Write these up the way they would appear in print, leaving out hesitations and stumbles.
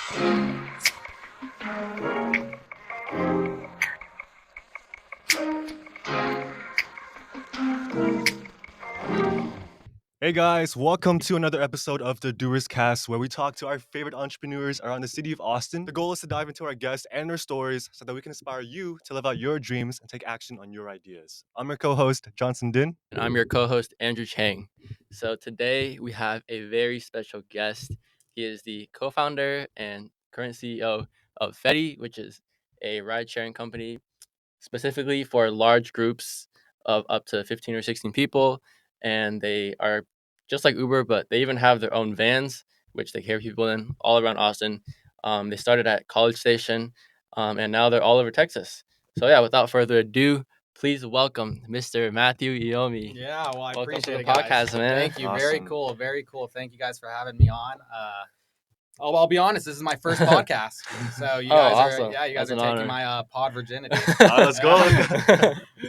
Hey guys, welcome to another episode of the Doers Cast, where we talk to our favorite entrepreneurs around the city of Austin. The goal is to dive into our guests and their stories so that we can inspire you to live out your dreams and take action on your ideas. I'm your co-host, Johnson Din. And I'm your co-host, Andrew Chang. So today we have a very special guest. He is the co-founder and current CEO of Fetty, which is a ride-sharing company specifically for large groups of up to 15 or 16 people. And they are just like Uber, but they even have their own vans, which they carry people in all around Austin. They started at College Station, and now they're all over Texas. So yeah, without further ado, please welcome Mr. Matthew Iomi. Yeah, well, I Welcome to appreciate the it, guys. podcast, man. Thank you. Very Awesome. cool. Very cool. Thank you guys for having me on. I'll be honest. This is my first podcast, so you guys awesome. are you guys That's are an taking honor. my pod virginity. Let's go.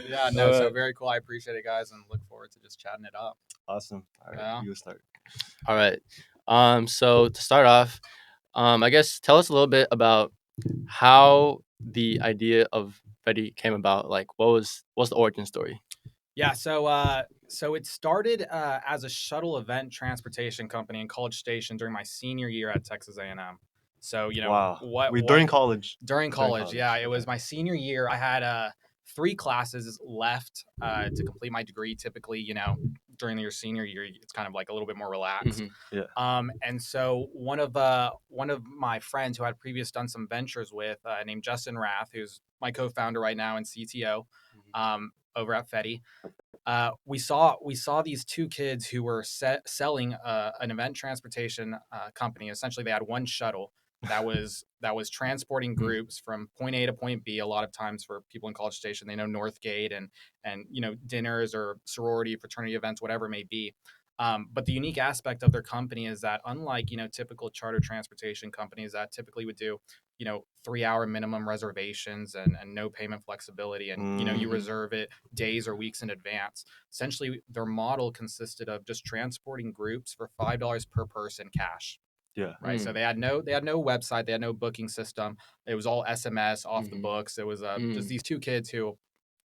Yeah, no. So very cool. I appreciate it, guys, and look forward to just chatting it up. Awesome. All right, Yeah. you start. All right. So to start off, I guess tell us a little bit about how the idea of Fetty came about. Like, what's the origin story? Yeah, so it started as a shuttle event transportation company in College Station during my senior year at Texas A&M. So Wow. what During college. during college, college, yeah, it was okay. my senior year. I had 3 classes left to complete my degree. Typically, during your senior year, it's kind of like a little bit more relaxed. Mm-hmm. Yeah. And so one of my friends who I had previously done some ventures with, named Justin Rath, who's my co-founder right now and CTO over at Fetty. We saw these 2 kids who were selling an event transportation company. Essentially, they had one shuttle that was transporting groups from point A to point B. A lot of times for people in College Station, they know Northgate and dinners or sorority, fraternity events, whatever it may be. But the unique aspect of their company is that unlike typical charter transportation companies that typically would do 3-hour minimum reservations and no payment flexibility, and you reserve it days or weeks in advance. Essentially, their model consisted of just transporting groups for $5 per person cash. Yeah. Right. So they had no website, they had no booking system. It was all SMS off the books. It was just these 2 kids who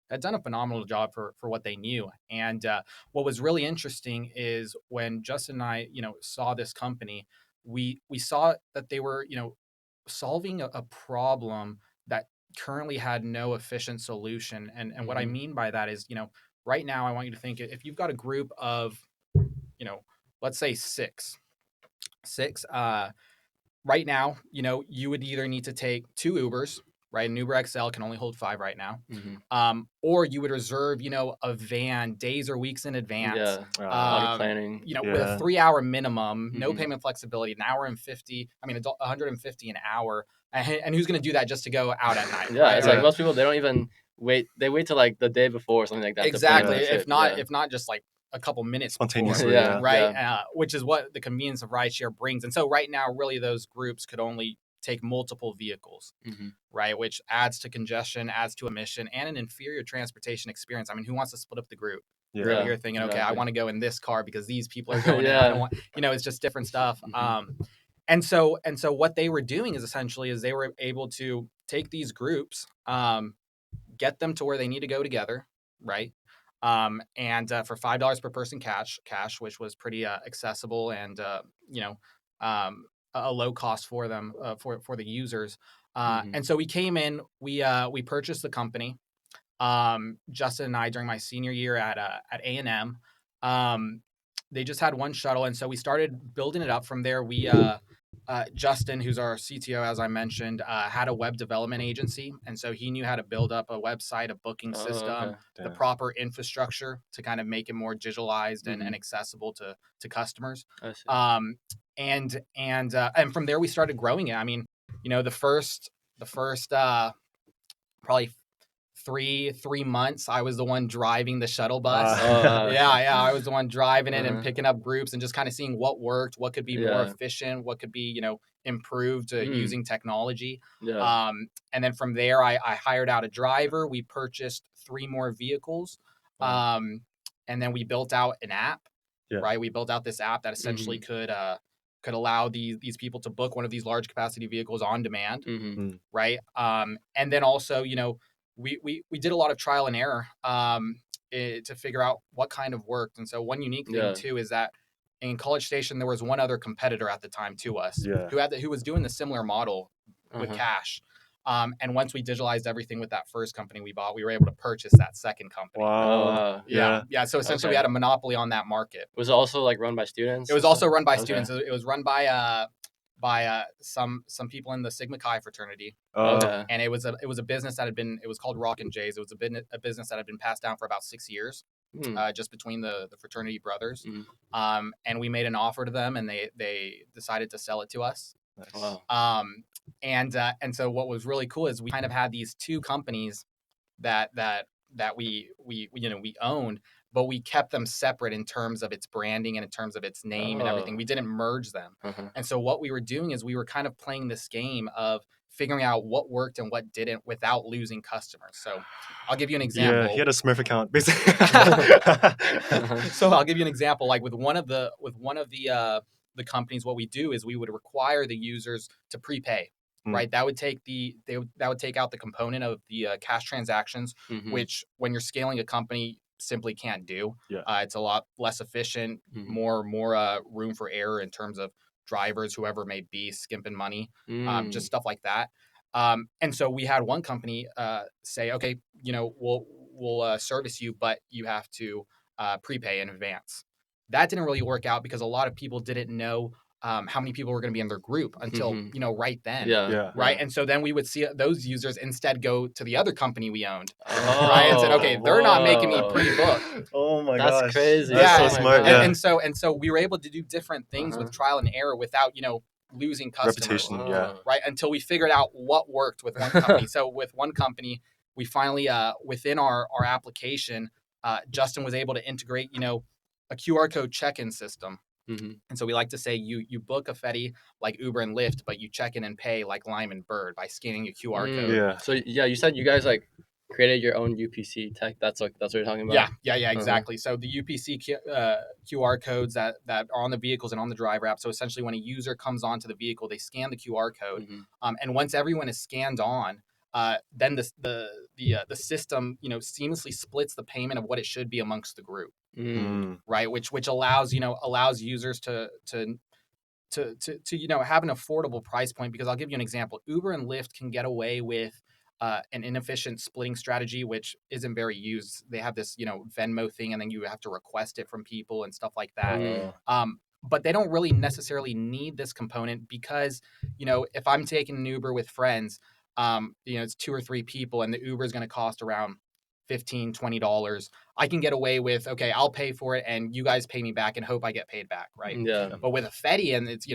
had done a phenomenal job for what they knew. And what was really interesting is when Justin and I, saw this company, we saw that they were, solving a problem that currently had no efficient solution. And what I mean by that is, right now I want you to think if you've got a group of, let's say six, right now, you would either need to take 2 Ubers, right? An Uber XL can only hold 5 right now. Or you would reserve, a van days or weeks in advance. Yeah, a lot of planning. With a 3-hour minimum, no payment flexibility, an hour and 150 an hour. And who's going to do that just to go out at night? Yeah, right? it's like most people, they don't even wait. They wait till like the day before or something like that. Exactly. To plan the trip. If not just like a couple minutes Spontaneously, before, yeah. right? Which is what the convenience of rideshare brings. And so right now, really, those groups could only take multiple vehicles, right? Which adds to congestion, adds to emission, and an inferior transportation experience. I mean, who wants to split up the group? Yeah. You're thinking, okay, I exactly. want to go in this car because these people are going in. Yeah. I don't want, it's just different stuff. And so what they were doing is essentially they were able to take these groups, get them to where they need to go together, right? And for $5 per person cash, which was pretty accessible and a low cost for them for the users. And so we came in, we purchased the company. Justin and I during my senior year at A&M. They just had one shuttle, and so we started building it up from there. We Justin, who's our CTO, as I mentioned, had a web development agency, and so he knew how to build up a website, a booking system, the proper infrastructure to kind of make it more digitalized and accessible to customers. And from there we started growing it. I mean, the first probably three months, I was the one driving the shuttle bus. I was the one driving it and picking up groups and just kind of seeing what worked, what could be more efficient, what could be, improved using technology. And then from there, I hired out a driver. We purchased 3 more vehicles. And then we built out an app, right? We built out this app that essentially could could allow these people to book one of these large capacity vehicles on demand, Mm-hmm. right? And then also, we did a lot of trial and error to figure out what kind of worked. And so one unique thing Yeah. too is that in College Station there was one other competitor at the time to us Yeah. who was doing the similar model with Uh-huh. cash. And once we digitalized everything with that first company we bought, we were able to purchase that second company. Oh, Wow. wow. Yeah. So essentially, we Okay. had a monopoly on that market. Was it also like run by students? It was and also stuff? run by Okay. students. It was run by some people in the Sigma Chi fraternity, Okay. and it was a business that had been. It was called Rock and Jays. It was a business that had been passed down for about 6 years, just between the fraternity brothers. Mm. And we made an offer to them, and they decided to sell it to us. Nice. Wow. And so what was really cool is we kind of had these two companies that we owned, but we kept them separate in terms of its branding and in terms of its name and everything. Oh. We didn't merge them. Uh-huh. And so what we were doing is we were kind of playing this game of figuring out what worked and what didn't without losing customers. So I'll give you an example. Yeah, he had a Smurf account, basically. So I'll give you an example. Like with one of the companies, what we do is we would require the users to prepay. Right, that would take out the component of the cash transactions, Mhm. which when you're scaling a company simply can't do. Yeah. It's a lot less efficient, Mhm. more room for error in terms of drivers, whoever may be skimping money, just stuff like that. And so we had one company say, okay, we'll service you, but you have to prepay in advance. That didn't really work out because a lot of people didn't know how many people were going to be in their group until right then. Yeah. Right. And so then we would see those users instead go to the other company we owned. Oh, Right. And said, okay, they're not making me whoa. pre-book. Oh my That's gosh. crazy. That's so Yeah, smart. And, Yeah. and so we were able to do different things with trial and error without losing customers. Reputation. Yeah. Right. Until we figured out what worked with one company. So with one company, we finally within our application, Justin was able to integrate a QR code check-in system. Mm-hmm. And so we like to say you book a Fetty like Uber and Lyft, but you check in and pay like Lime and Bird by scanning a QR code. Yeah. So yeah, you said you guys like created your own UPC tech. That's what you're talking about. Yeah, exactly. So the UPC QR codes that are on the vehicles and on the driver app. So essentially, when a user comes onto the vehicle, they scan the QR code, and once everyone is scanned on, then the system seamlessly splits the payment of what it should be amongst the group. Right, which allows users to have an affordable price point. Because I'll give you an example. Uber and Lyft can get away with an inefficient splitting strategy, which isn't very used. They have this Venmo thing, and then you have to request it from people and stuff like that. But they don't really necessarily need this component because if I'm taking an Uber with friends, it's 2 or 3 people, and the Uber is going to cost around $15, $20. I can get away with, okay, I'll pay for it and you guys pay me back and hope I get paid back, right? Yeah. But with a Fetty, and it's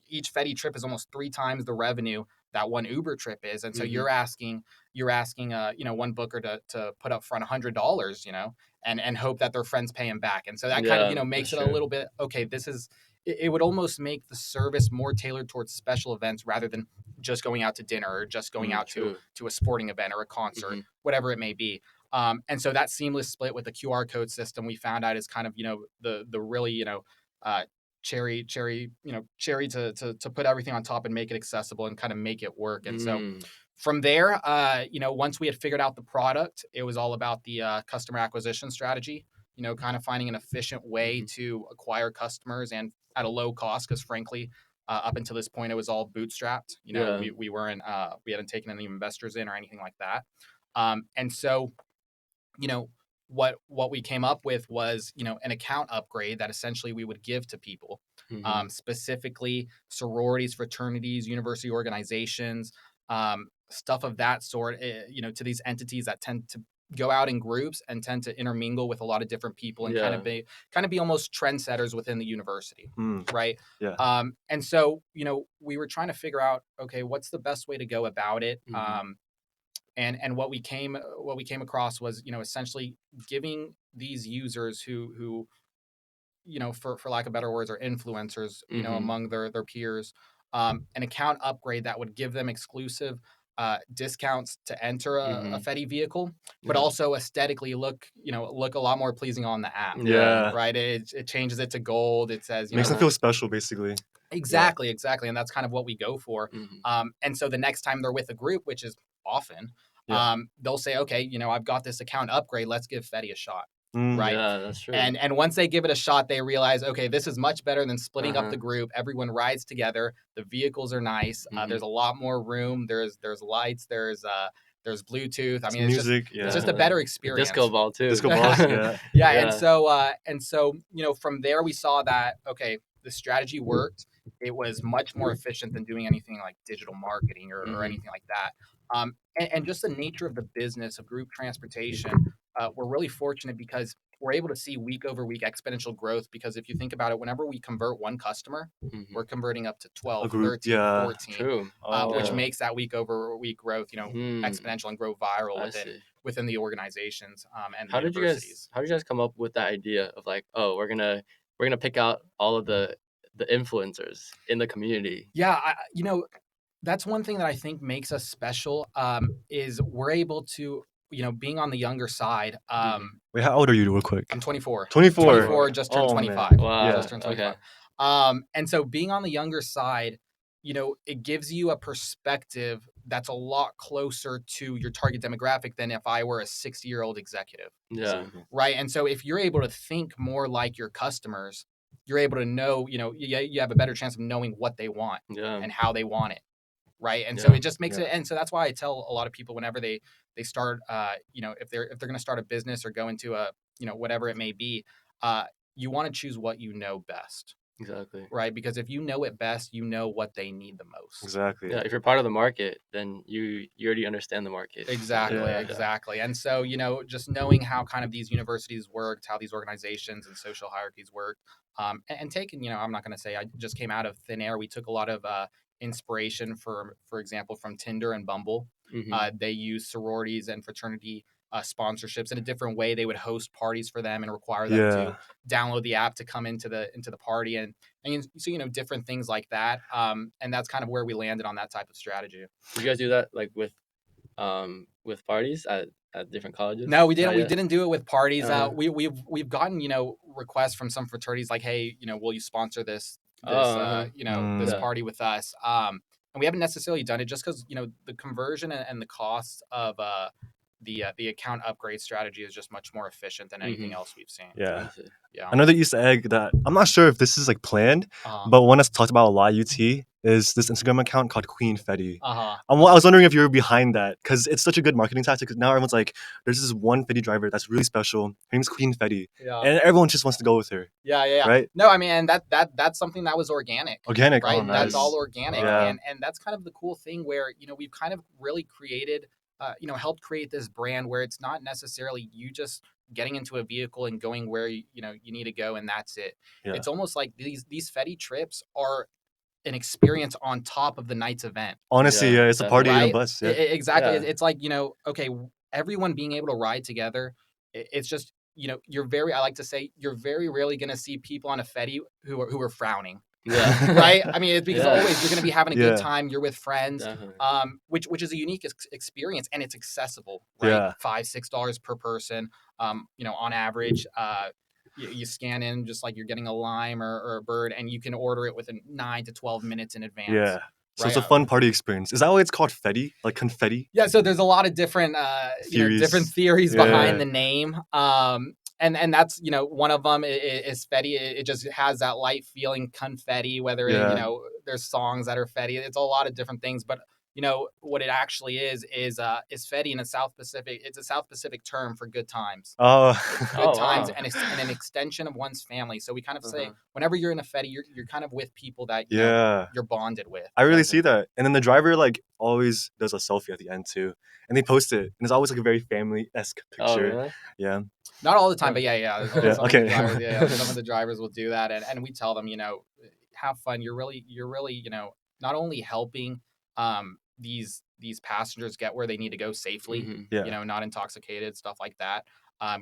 each Fetty trip is almost 3 times the revenue that one Uber trip is, and so you're asking one booker to put up front $100, and hope that their friends pay him back, and so that kind of makes it a little bit okay. It would almost make the service more tailored towards special events rather than just going out to dinner or just going out to a sporting event or a concert, whatever it may be. And so that seamless split with the QR code system we found out is kind of the really cherry to put everything on top and make it accessible and kind of make it work. And so from there, once we had figured out the product, it was all about the customer acquisition strategy. Kind of finding an efficient way to acquire customers and at a low cost, because frankly, up until this point, it was all bootstrapped. We weren't we hadn't taken any investors in or anything like that. And so, what we came up with was an account upgrade that essentially we would give to people, specifically sororities, fraternities, university organizations, stuff of that sort. To these entities that tend to go out in groups and tend to intermingle with a lot of different people and kind of be almost trendsetters within the university, right? Yeah. And so we were trying to figure out, okay, what's the best way to go about it. And what we came across was essentially giving these users who for lack of better words are influencers among their peers, an account upgrade that would give them exclusive discounts to enter a Fetty vehicle, but also aesthetically look a lot more pleasing on the app. Yeah. Right. It changes it to gold. It says makes them feel special, basically. Exactly, exactly, and that's kind of what we go for. Mhm. And so the next time they're with a group, which is often, Yeah. they'll say, "Okay, I've got this account upgrade. Let's give Fetty a shot." Mm. Right? Yeah, that's true. And once they give it a shot, they realize, okay, this is much better than splitting up Uh-huh. the group. Everyone rides together. The vehicles are nice. There's Mhm. a lot more room. There's lights. There's Bluetooth. I It's mean, it's just music. it's Yeah. just a better The experience. disco ball too. Disco balls. Yeah. Yeah, Yeah. and so from there we saw that okay, the strategy worked. It was much more efficient than doing anything like digital marketing or Mhm. anything like that. And just the nature of the business of group transportation, we're really fortunate because we're able to see week over week exponential growth. Because if you think about it, whenever we convert one customer, we're Mhm. converting up to A 12, group. 13, Yeah. 14, True. which Oh. Yeah. makes that week over week growth, exponential and grow viral I see. within the organizations and the How did you guys universities. how did you guys come up with that idea of like, oh, we're gonna pick out all of the influencers in the community? Yeah, that's one thing that I think makes us special is we're able to, being on the younger side. Mhm. Wait, how old are you, real quick? I'm 24. 24. 24, just turned Oh 25. man. Wow. Just turned Okay. 25. And so being on the younger side, it gives you a perspective that's a lot closer to your target demographic than if I were a 60-year-old executive, Yeah. right? And so if you're able to think more like your customers, you're able to know, you have a better chance of knowing what they want Yeah. and how they want it, right? And so Yeah. it just makes it. And so that's why I tell a lot of people whenever they start, if they're going to start a business or go into a, whatever it may be, uh, you want to choose what you know best, Exactly. right? Because if you know it best, you know what they need the most. Exactly. Yeah. If you're part of the market, then you already understand the market. Exactly, Yeah. exactly. And so, just knowing how kind of these universities worked, how these organizations and social hierarchies work, and taking, I'm not going to say I just came out of thin air. We took a lot of inspiration, for example, from Tinder and Bumble. Mhm. They use sororities and fraternity sponsorships in a different way. They would host parties for them and require them to Yeah. download the app to come into the party, so different things like that. And that's kind of where we landed on that type of strategy. Did you guys do that like with parties at different colleges? No, we didn't. Not We yet? didn't do it with parties. Uh-huh. We've gotten requests from some fraternities like, hey, will you sponsor Oh, uh-huh. this Yeah. party with us? And we haven't necessarily done it just because the conversion and the cost of the account upgrade strategy is just much more efficient than anything Mhm. else we've seen. Yeah. I see. Yeah. Another Easter egg that I'm not sure if this is like planned, Uh but one that's talked about a lot at UT is this Instagram account called Queen Fetty. huh. I was wondering if you were behind that because it's such a good marketing tactic. 'Cause now everyone's like, there's this one Fetty driver that's really special. Her name's Queen Fetty, Yeah. and everyone just wants to go with her, Yeah. right? No, I mean, and that's something that was organic. Organic. Right? Oh, That's all nice. organic. Yeah. And that's kind of the cool thing where, we've kind of really created, helped create this brand where it's not necessarily you just getting into a vehicle and going where you need to go and that's it. Yeah. It's almost like these Fetty trips are an experience on top of the night's event, Honestly, Yeah, yeah, it's a party in a right? bus. Yeah. Exactly. Yeah. It's like, okay, everyone being able to ride together. It's just, I like to say, you're very rarely going to see people on a Fetty who are frowning. Yeah. Right? I mean, it's because Yeah. always you're going to be having a good Yeah. time. You're with friends, Definitely. which is a unique experience and it's accessible, right? Yeah. $5-6 per person, on average. You scan in just like you're getting a lime or a bird, and you can order it within 9 to 12 minutes in advance. Yeah. So Right? it's a fun party experience. Is that why it's called Fetty? Like confetti? Yeah, so there's a lot of different different theories behind Yeah. the name. And that's one of them is Fetty. It just has that light feeling confetti. Whether Yeah. there's songs that are Fetty. It's a lot of different things, but what it actually is Fetty in a South Pacific. It's a South Pacific term for good times. Oh. Good Oh, times wow. and an extension of one's family. So we kind of say Uh-huh. whenever you're in a Fetty, you're kind of with people that Yeah. you're bonded with. I really Okay. see that. And then the driver like always does a selfie at the end too. And they post it. And it's always like a very family-esque Oh, picture. really? Yeah. Not all the time, Huh. but yeah. Yeah, Some of the okay. drivers, some of the drivers will do that, and we tell them, have fun. You're really, not only helping these passengers get where they need to go safely, Mhm. Yeah. not intoxicated, stuff like that.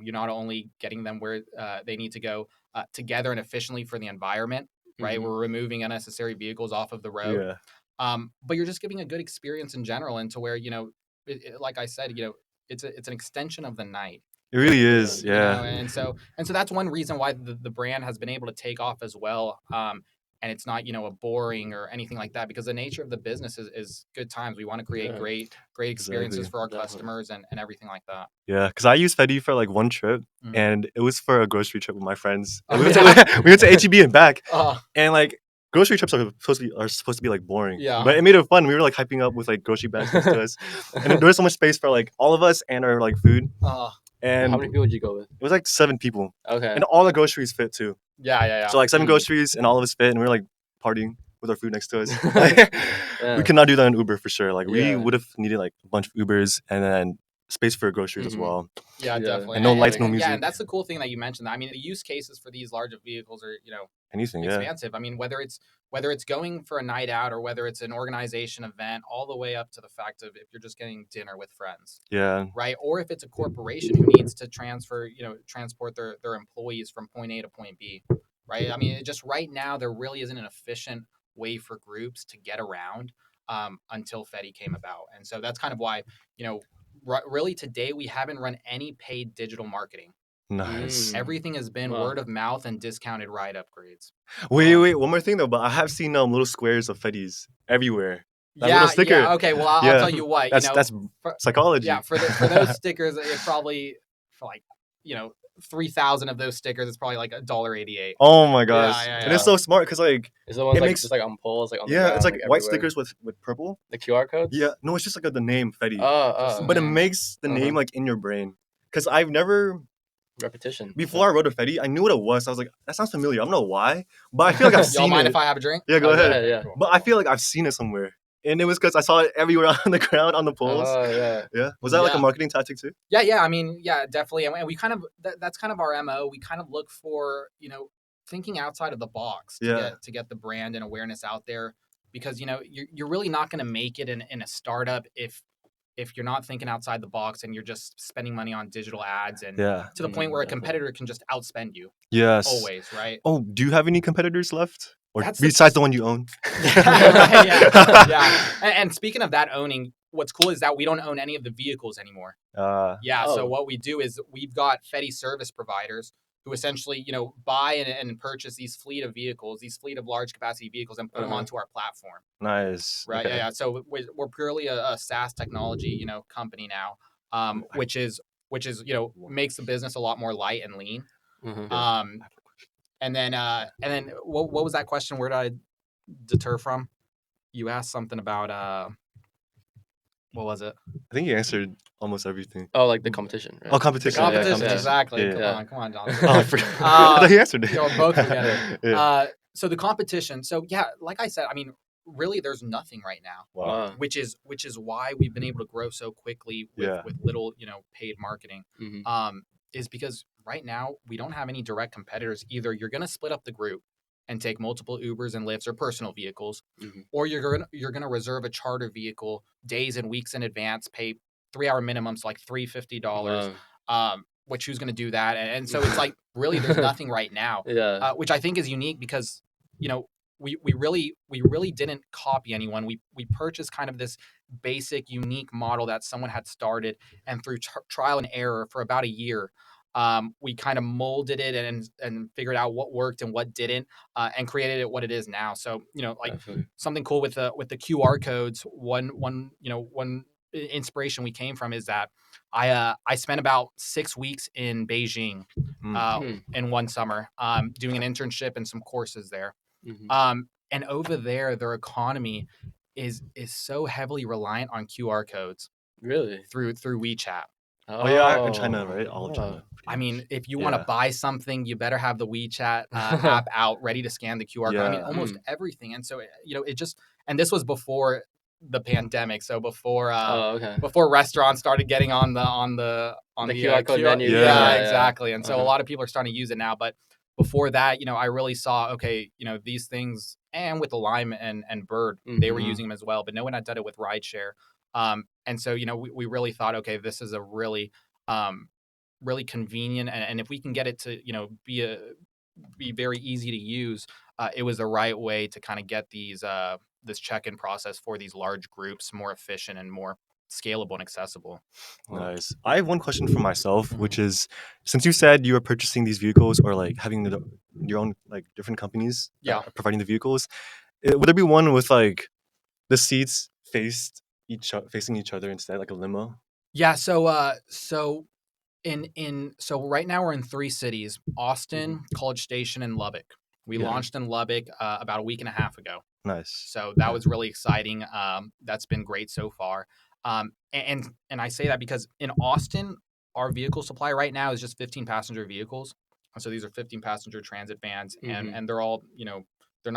You're not only getting them where they need to go together and efficiently for the environment, right? Mhm. We're removing unnecessary vehicles off of the road, Yeah. but you're just giving a good experience in general, and to where like I said, it's an extension of the night. It really Yeah. is. Yeah. And so that's one reason why the brand has been able to take off as well. and it's not, a boring or anything like that, because the nature of the business is good times. We want to create Yeah. great experiences Exactly. for our Definitely. customers and everything like that. Yeah, because I used Fetty for like one trip, Mhm. and it was for a grocery trip with my friends. And Oh, we, went yeah? to, we went to HEB and back, Oh, and like grocery trips are supposed to be like boring, Yeah. but it made it fun. We were like hyping up with like grocery bags next to us, and there was so much space for like all of us and our like food. oh, And How many people would you go with? it was like 7 people, Okay. and all the groceries fit too. yeah. So like 7 Mm. groceries, and all of us fit, and we were like partying with our food next to us. Like, Yeah. we could not do that in Uber for sure. Like we Yeah. would have needed like a bunch of Ubers and then space for groceries as Mhm. well. Yeah, Yeah. definitely. And no lights, no Yeah, music. and that's the cool thing that you mentioned. I mean, the use cases for these larger vehicles are, Anything, yeah. expansive. I mean, whether it's going for a night out, or whether it's an organization event, all the way up to the fact of if you're just getting dinner with friends, Yeah. right? Or if it's a corporation who needs to transport their employees from point A to point B, right? I mean, just right now there really isn't an efficient way for groups to get around, until Fetty came about, and so that's kind of why, really today we haven't run any paid digital marketing. Nice. Mm. Everything has been Wow. word of mouth and discounted ride upgrades. Wait, one more thing though, but I have seen little squares of Fetties everywhere. That little sticker. Yeah. Okay. Well, I'll Yeah. tell you what. That's for, psychology. yeah, for those stickers, it probably for like 3,000 of those stickers, it's probably like $1.88. Oh my gosh. Yeah. And it's so smart because like Is the ones it like makes just like on poles, like on the yeah, ground, it's like white everywhere? stickers with purple. The QR codes? Yeah, no, it's just like the name Fetty. Just Oh, But it name. makes the name like in your brain. Because I've never repetition. before I wrote a Fetty, I knew what it was. I was like, that sounds familiar. I don't know why, but I feel like I've Y'all seen mind it. if I have a drink? Yeah, go Oh, ahead. yeah. Cool. But I feel like I've seen it somewhere, and it was because I saw it everywhere on the ground on the poles. Oh, yeah. Yeah, was that like a Yeah. marketing tactic too? Yeah. I mean, yeah, definitely. And we kind of that's kind of our MO. We kind of look for thinking outside of the box Yeah. to get the brand and awareness out there, because you're really not going to make it in a startup if you're not thinking outside the box and you're just spending money on digital ads, and Yeah. to the point where a Definitely. competitor can just outspend you Yes. always, right? Oh, do you have any competitors left, or That's the- besides the one you own? Right, yeah. And speaking of that owning, what's cool is that we don't own any of the vehicles anymore. Yeah. So Oh. what we do is we've got Fetty service providers who essentially, buy and purchase these fleet of vehicles, these fleet of large capacity vehicles, and put them onto our platform. Nice. Right. Okay. Yeah. So we're purely a SaaS technology, company now, which is makes the business a lot more light and lean. Mhm. And then what was that question? Where did I deter from? You asked something about what was it? I think you answered almost everything. Oh, like the competition, right? Oh, The competition. competition, Yeah, exactly. Yeah. Come on, Jonathan. Oh, I forgot. I thought you answered it. Both forget it. Yeah. So the competition. So yeah, like I said, I mean, really, there's nothing right now, Wow. which is why we've been able to grow so quickly with little paid marketing. Mhm. Is because right now we don't have any direct competitors. Either you're going to split up the group and take multiple Ubers and Lyfts or personal vehicles, Mhm. or you're gonna reserve a charter vehicle days and weeks in advance, pay 3-hour minimums like $350. Wow. Which who's gonna do that? And so it's like really there's nothing right now, Yeah. which I think is unique because we really didn't copy anyone. We purchased kind of this basic unique model that someone had started, and through trial and error for about a year, we kind of molded it and figured out what worked and what didn't, and created it what it is now. So like Definitely. something cool with the QR codes. One inspiration we came from is that I spent about 6 weeks in Beijing in one summer, doing an internship and some courses there. Mhm. And over there, their economy is so heavily reliant on QR codes Really? through WeChat. Oh yeah, in China, right? All of China. I mean, if you Yeah. want to buy something, you better have the WeChat app out, ready to scan the QR code. I mean, Yeah. almost everything. And so, it just, and this was before the pandemic. So before Okay. before restaurants started getting on the QR code menu. Yeah, Yeah. exactly. And so a Uh-huh. lot of people are starting to use it now. But before that, I really saw, okay, these things, and with the Lime and Bird, they were Mhm. using them as well, but no one had done it with rideshare. And so, we really thought, okay, this is a really, really convenient, and if we can get it to, be very easy to use, it was the right way to kind of get these this check-in process for these large groups more efficient and more scalable and accessible. Nice. I have one question for myself, Mhm. which is, since you said you are purchasing these vehicles or like having your own like different companies that Yeah. are providing the vehicles, would there be one with like the seats facing each other instead, like a limo? Yeah. So so right now we're in 3 cities: Austin, College Station, and Lubbock. We Yeah. launched in Lubbock about a week and a half ago. Nice. So that Yeah. was really exciting. That's been great so far. And I say that because in Austin, our vehicle supply right now is just 15 passenger vehicles. And so these are 15 passenger transit vans, and Mhm. they're all, they're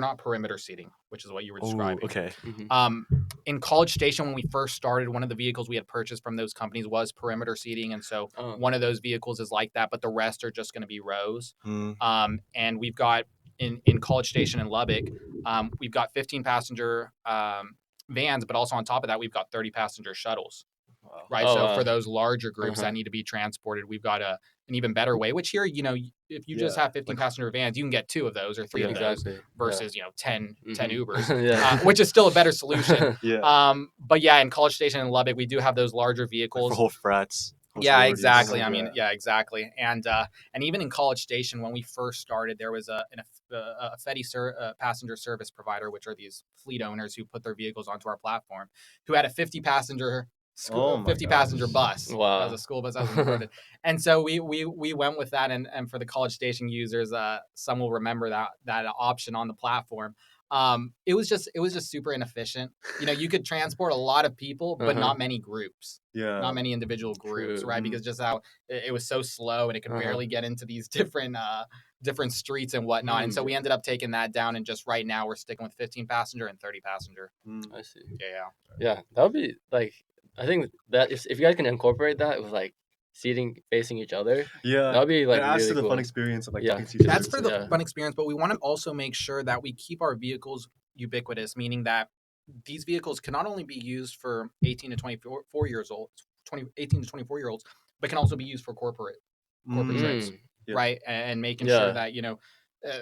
not perimeter seating, which is what you were Oh, describing. okay. Mhm. In College Station, when we first started, one of the vehicles we had purchased from those companies was perimeter seating, and so Oh. one of those vehicles is like that, but the rest are just going to be rows. Mm. And we've got in College Station in Lubbock, we've got 15 passenger vans, but also on top of that, we've got 30 passenger shuttles. Wow. Right. Oh, So wow. for those larger groups Uh-huh. that need to be transported, we've got an even better way, which here, if you just Yeah. have 15 Like, passenger vans, you can get 2 of those or 3 yeah. of those Exactly. versus, 10 Mhm. Ubers, Yeah. which is still a better solution. Yeah. But yeah, in College Station in Lubbock, we do have those larger Like for vehicles. whole frats, whole Yeah, sororities. exactly. Uh-huh. I mean, yeah, exactly. And even in College Station, when we first started, there was a Fetty passenger service provider, which are these fleet owners who put their vehicles onto our platform, who had a 50 passenger Oh my 50 passenger gosh. bus. That was Wow. a school bus that was converted. And so we went with that, and for the College Station users, some will remember that option on the platform. It was just super inefficient. You could transport a lot of people, but Uh-huh. not many groups, Yeah. not many individual groups, True. right? Mhm. Because just how it was so slow, and it could Uh-huh. barely get into these different streets and whatnot. And so Mm. we ended up taking that down, and just right now we're sticking with 15 passenger and 30 passenger. Mm. I see. Yeah. Yeah, that would be like, I think that if you guys can incorporate that with like seating facing each other, Yeah. that would be It like adds to really the fun cool. experience of like Yeah, talking to each other That's and for stuff. the Yeah. fun experience, but we want to also make sure that we keep our vehicles ubiquitous, meaning that these vehicles can not only be used for 18 to 24 years old, 18 to 24 year olds, but can also be used for corporate trips, Mm. Yeah. right? And making sure Yeah. that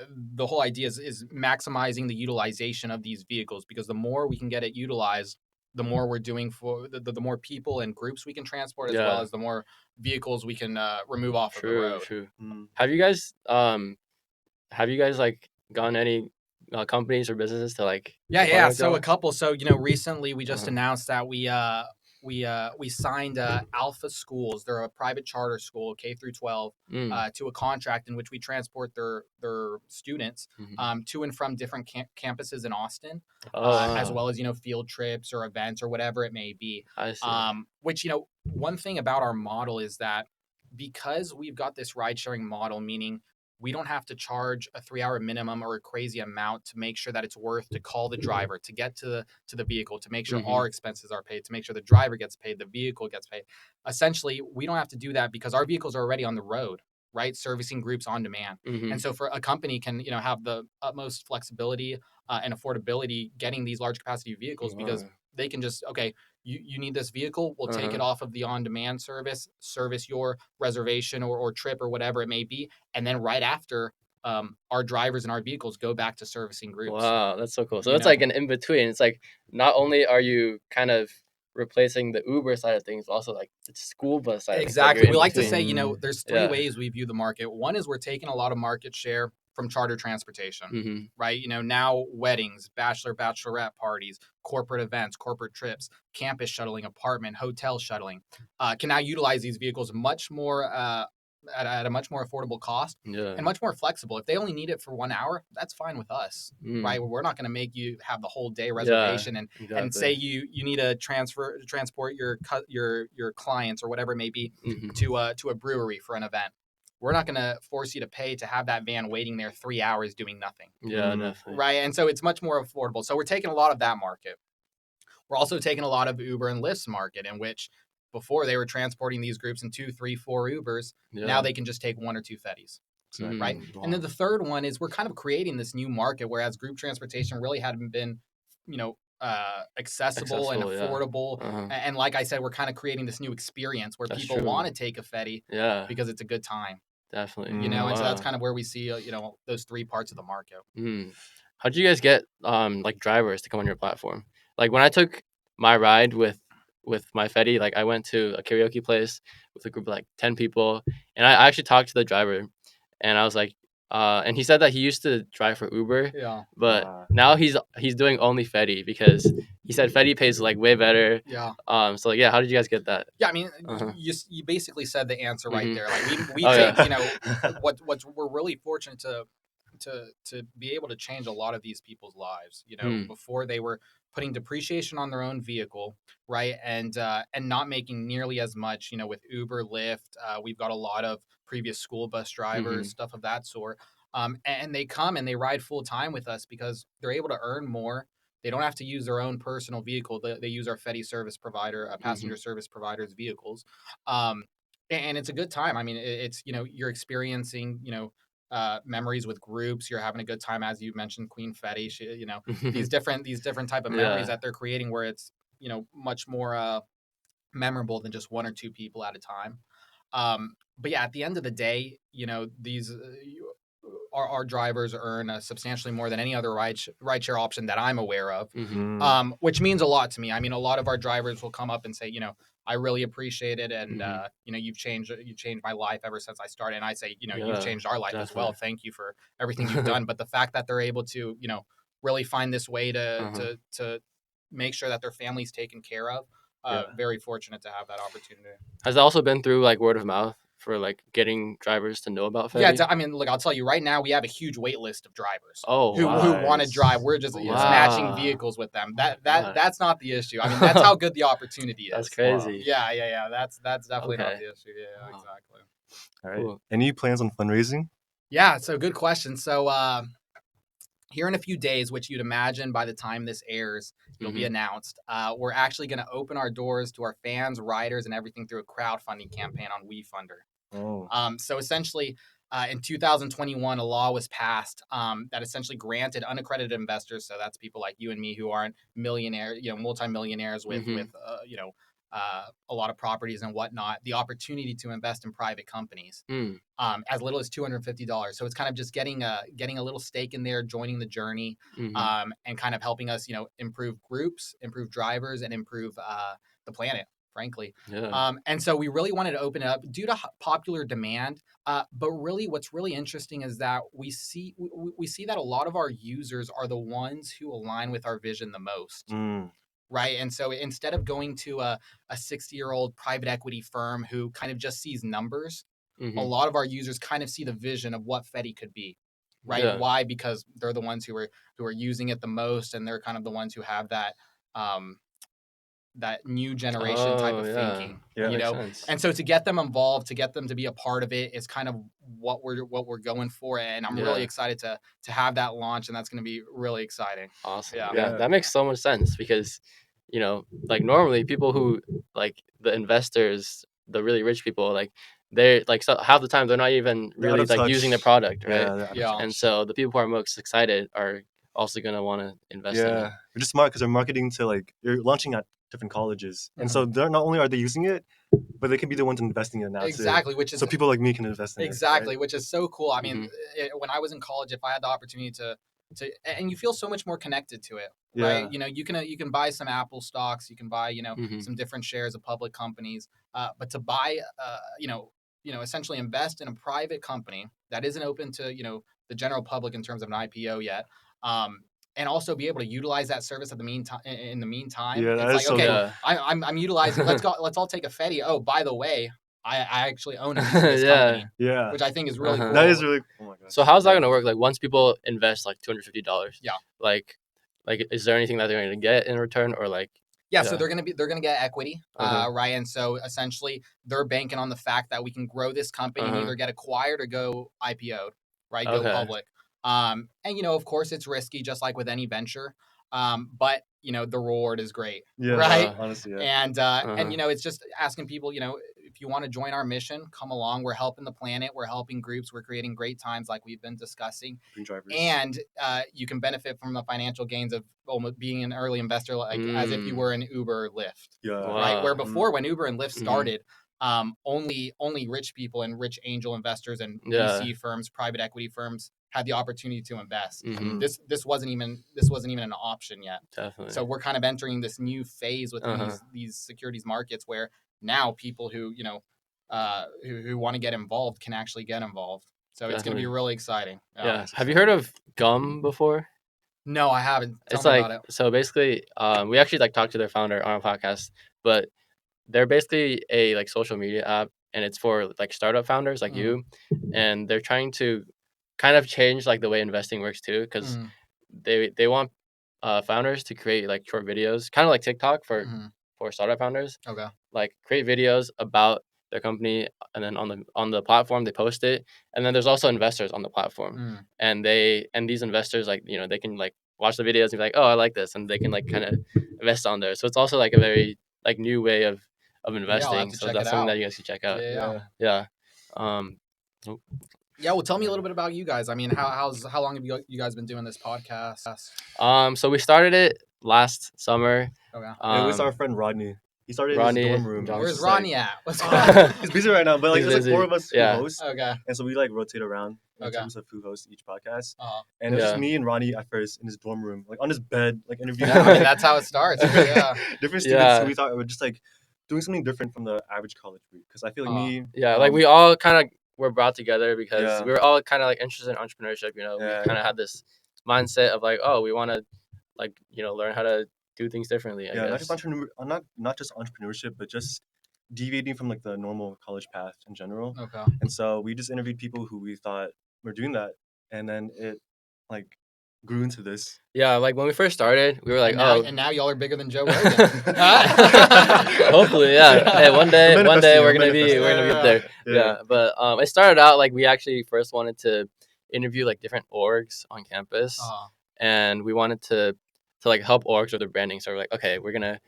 the whole idea is maximizing the utilization of these vehicles, because the more we can get it utilized, the more we're doing for the more people and groups we can transport, as well Yeah. as the more vehicles we can remove off of the True. road. True. Mm. Have you guys like gotten any companies or businesses to like Yeah. partner with So a y'all? couple. So recently we just Uh-huh. announced that we signed Alpha Schools. They're a private charter school, K through 12, Mm. to a contract in which we transport their students Mhm. to and from different campuses in Austin, Oh, as wow. well as field trips or events or whatever it may be. I see. Which one thing about our model is that because we've got this ride sharing model, meaning we don't have to charge a 3-hour minimum or a crazy amount to make sure that it's worth to call the driver, to get to the vehicle, to make sure Mhm. our expenses are paid, to make sure the driver gets paid, the vehicle gets paid. Essentially, we don't have to do that because our vehicles are already on the road, right? Servicing groups on demand. And Mhm. so for a company can, have the utmost flexibility and affordability getting these large capacity vehicles, because Wow. they can just, okay, you need this vehicle, we'll take it Uh-huh. off of the on demand service your reservation or trip or whatever it may be, and then right after, our drivers and our vehicles go back to servicing groups. Wow, that's so cool. So You it's know, like an in between. It's like not only are you kind of replacing the Uber side of things, but also like the school bus side of things. Like you're exactly. in We like to between. say, Mm. there's 3 Yeah. ways we view the market. One is we're taking a lot of market share from charter transportation, Mm-hmm. right? Now weddings, bachelorette parties, corporate events, corporate trips, campus shuttling, apartment, hotel shuttling, can now utilize these vehicles much more at a much more affordable cost Yeah. and much more flexible. If they only need it for 1 hour, that's fine with us, right? Mm. We're not going to make you have the whole day Yeah. reservation and say Exactly. you need to transport your clients or whatever it may be Mm-hmm. to a brewery for an event. We're not going to force you to pay to have that van waiting there 3 hours doing nothing, Yeah, Mm. definitely. right? And so it's much more affordable. So we're taking a lot of that market. We're also taking a lot of Uber and Lyft's market, in which before they were transporting these groups in 2, 3, 4 Ubers. Yeah. Now they can just take 1 or 2 Fettys, right? Mm. And then the third one is we're kind of creating this new market, whereas group transportation really hadn't been, accessible and Accessible, yeah. affordable. Uh-huh. And like I said, we're kind of creating this new experience where That's people true. want to take a Fetty Yeah, because it's a good time, definitely. and so that's Wow. kind of where we see, those 3 parts of the market. Mm. How'd you guys get like drivers to come on your platform? Like when I took my ride with with my Fetty. Like I went to a karaoke place with a group of like 10 people, and I actually talked to the driver, and I was like, and he said that he used to drive for Uber, Yeah. but now he's doing only Fetty because he said Fetty pays like way better. Yeah. So like, yeah, how did you guys get that? Yeah, I mean, Uh-huh. you basically said the answer right Mhm. there. Like we Oh, take, yeah. you know, what we're really fortunate to be able to change a lot of these people's lives. You know, Mm. before they were putting depreciation on their own vehicle, right, and not making nearly as much. You know, with Uber, Lyft, we've got a lot of previous school bus drivers, Mhm. stuff of that sort. And they come and they ride full time with us because they're able to earn more. They don't have to use their own personal vehicle. They use our Fetty service provider, passenger Mhm. service providers' vehicles, um, and it's a good time. I mean, it's you're experiencing memories with groups. You're having a good time, as you mentioned, Queen Fetty. She, these different type of memories Yeah. that they're creating, where it's much more memorable than just one or two people at a time. But yeah, at the end of the day, these our drivers earn substantially more than any other rideshare option that I'm aware of, Mhm. which means a lot to me. I mean, a lot of our drivers will come up and say, I really appreciate it, and Mhm. you've changed my life ever since I started. And I say, you've Yeah, changed our life as well. definitely. Thank you for everything you've done. But the fact that they're able to, really find this way to Uh-huh. to make sure that their family's taken care of, Yeah. very fortunate to have that opportunity. Has that also been through like word of mouth for like getting drivers to know about Yeah, Fetty? I mean, look, I'll tell you right now, we have a huge wait list of drivers Oh, who wow. want to drive. Nice. We're just it's Yeah. matching Wow. vehicles with them. Oh my God. That's not the issue. I mean, that's how good the opportunity That's is. Wow. crazy. Yeah. That's definitely not Okay. the issue. Yeah, Wow. exactly. All right. Cool. Any plans on fundraising? Yeah, so good question. So here in a few days, which you'd imagine by the time this airs, it'll be Mhm. announced. We're actually going to open our doors to our fans, riders, and everything through a crowdfunding campaign on WeFunder. Oh. So essentially, in 2021, a law was passed that essentially granted unaccredited investors, so that's people like you and me who aren't millionaires, multimillionaires with Mhm. a lot of properties and whatnot, the opportunity to invest in private companies. Mm. As little as $250. So it's kind of just getting a little stake in there, joining the journey, Mhm. and kind of helping us, improve groups, improve drivers, and improve the planet, frankly. Yeah. And so we really wanted to open it up due to popular demand. But really, what's really interesting is that we see that a lot of our users are the ones who align with our vision the most. Mm. Right. And so instead of going to a 60-year-old private equity firm who kind of just sees numbers, a Mhm. lot of our users kind of see the vision of what Fetty could be, right? Yeah. Why? Because they're the ones who are using it the most, and they're kind of the ones who have um, that new generation type Oh, of yeah. thinking, That Yeah. makes sense. and so to get them involved, to get them to be a part of it, is kind of what we're going for, and I'm really Yeah. excited to have that launch, and that's going to be really exciting. Awesome. Yeah. Yeah, Yeah. that makes so much sense because, like normally people who like the investors, the really rich people, like they're like so half the time they're not even They're out really of like using the touch. product, right? Yeah, they're out of Yeah. And touch. so the people who are most excited are also gonna want to invest in it. Yeah. Which is smart because they're marketing to like you're launching at different colleges. And so they're not only are they using it, but they can be the ones investing in it now too. Exactly, which So is people like me can invest in it, right? Exactly, which is so cool. I mean, Mhm. when I was in college, if I had the opportunity and you feel so much more connected to it, right? Yeah. You can buy some Apple stocks, you can buy Mhm. some different shares of public companies, but to buy essentially invest in a private company that isn't open to the general public in terms of an IPO yet. And also be able to utilize that service at the meantime. In the meantime, Yeah, that it's is like, so okay, cool. Yeah. I'm utilizing. Let's go. Let's all take a Fetty. Oh, by the way, I actually own a piece of this Yeah. company, Yeah. which I think is really Uh-huh. That cool. is really oh my So gosh. how's that Yeah. gonna work? Like once people invest like $250, Yeah. like is there anything that they're gonna get in return or like Yeah, so yeah. they're gonna get equity, Uh-huh. right? And so essentially, they're banking on the fact that we can grow this company and Uh-huh. either get acquired or go IPO'd, right? Go Okay. public. And of course, it's risky, just like with any venture. But the reward is great, Yeah. right? Yeah. Honestly, yeah. And Uh-huh. it's just asking people, if you want to join our mission, come along. We're helping the planet. We're helping groups. We're creating great times, like we've been discussing, Green drivers. and you can benefit from the financial gains of almost being an early investor, like as if you Mm. were an Uber or Lyft, Yeah. right? Where Wow. before, when Uber and Lyft Mhm. started, only rich people and rich angel investors and Yeah. VC firms, private equity firms had the opportunity to invest. Mhm. This wasn't even an option yet. Definitely. So we're kind of entering this new phase within these securities markets where now people who who want to get involved can actually get involved. So it's going to be Definitely. really exciting. Yeah. Have you heard of gum before? No, I haven't. Tell It's me like, about it. so basically, we actually like talked to their founder on a podcast, but they're basically a like social media app, and it's for like startup founders like you, and they're trying to kind of change like the way investing works too, because they want founders to create like short videos, kind of like TikTok for startup founders. Okay. Like create videos about their company, and then on the platform they post it, and then there's also investors on the platform, and these investors, like, you know, they can like watch the videos and be like, oh, I like this, and they can like kind of invest on there. So it's also like a very like new way of Yeah, I'll have investing. to So check that's it something out. that you guys can check out. Yeah. Yeah. Um, Yeah, well, tell me a little bit about you guys. I mean, how long have you guys been doing this podcast? so we started it last summer. Okay. It was our friend Rodney. He started in his Rodney dorm room. Johnson. Where's Just like, Rodney at? What's he's busy right now, but like He's there's like four busy. of us who Yeah. host, Okay. and so we like rotate around in Okay. terms of who hosts each podcast. Uh-huh. And it was just Yeah. me and Ronnie at first in his dorm room, like on his bed, like interviewing. Yeah, I mean, like, that's how it starts. Yeah. different students Yeah. who we thought were just like doing something different from the average college route. Because I feel like me, Yeah, like we all kind of were brought together because Yeah. we were all kind of like interested in entrepreneurship. You know, Yeah. we kind of had this mindset of like, oh, we want to like, you know, learn how to do things differently. I yeah, guess. not just entrepreneurship, but just deviating from like the normal college path in general. Okay. And so we just interviewed people who we thought were doing that, and then it like grew into this. Yeah, like when we first started, we were like, and now y'all are bigger than Joe Rogan. hopefully, yeah. Hey, one day we're gonna be manifesting. up there. Yeah, but it started out like we actually first wanted to interview like different orgs on campus, and we wanted to like help orgs with their branding. So we're like, okay, we're gonna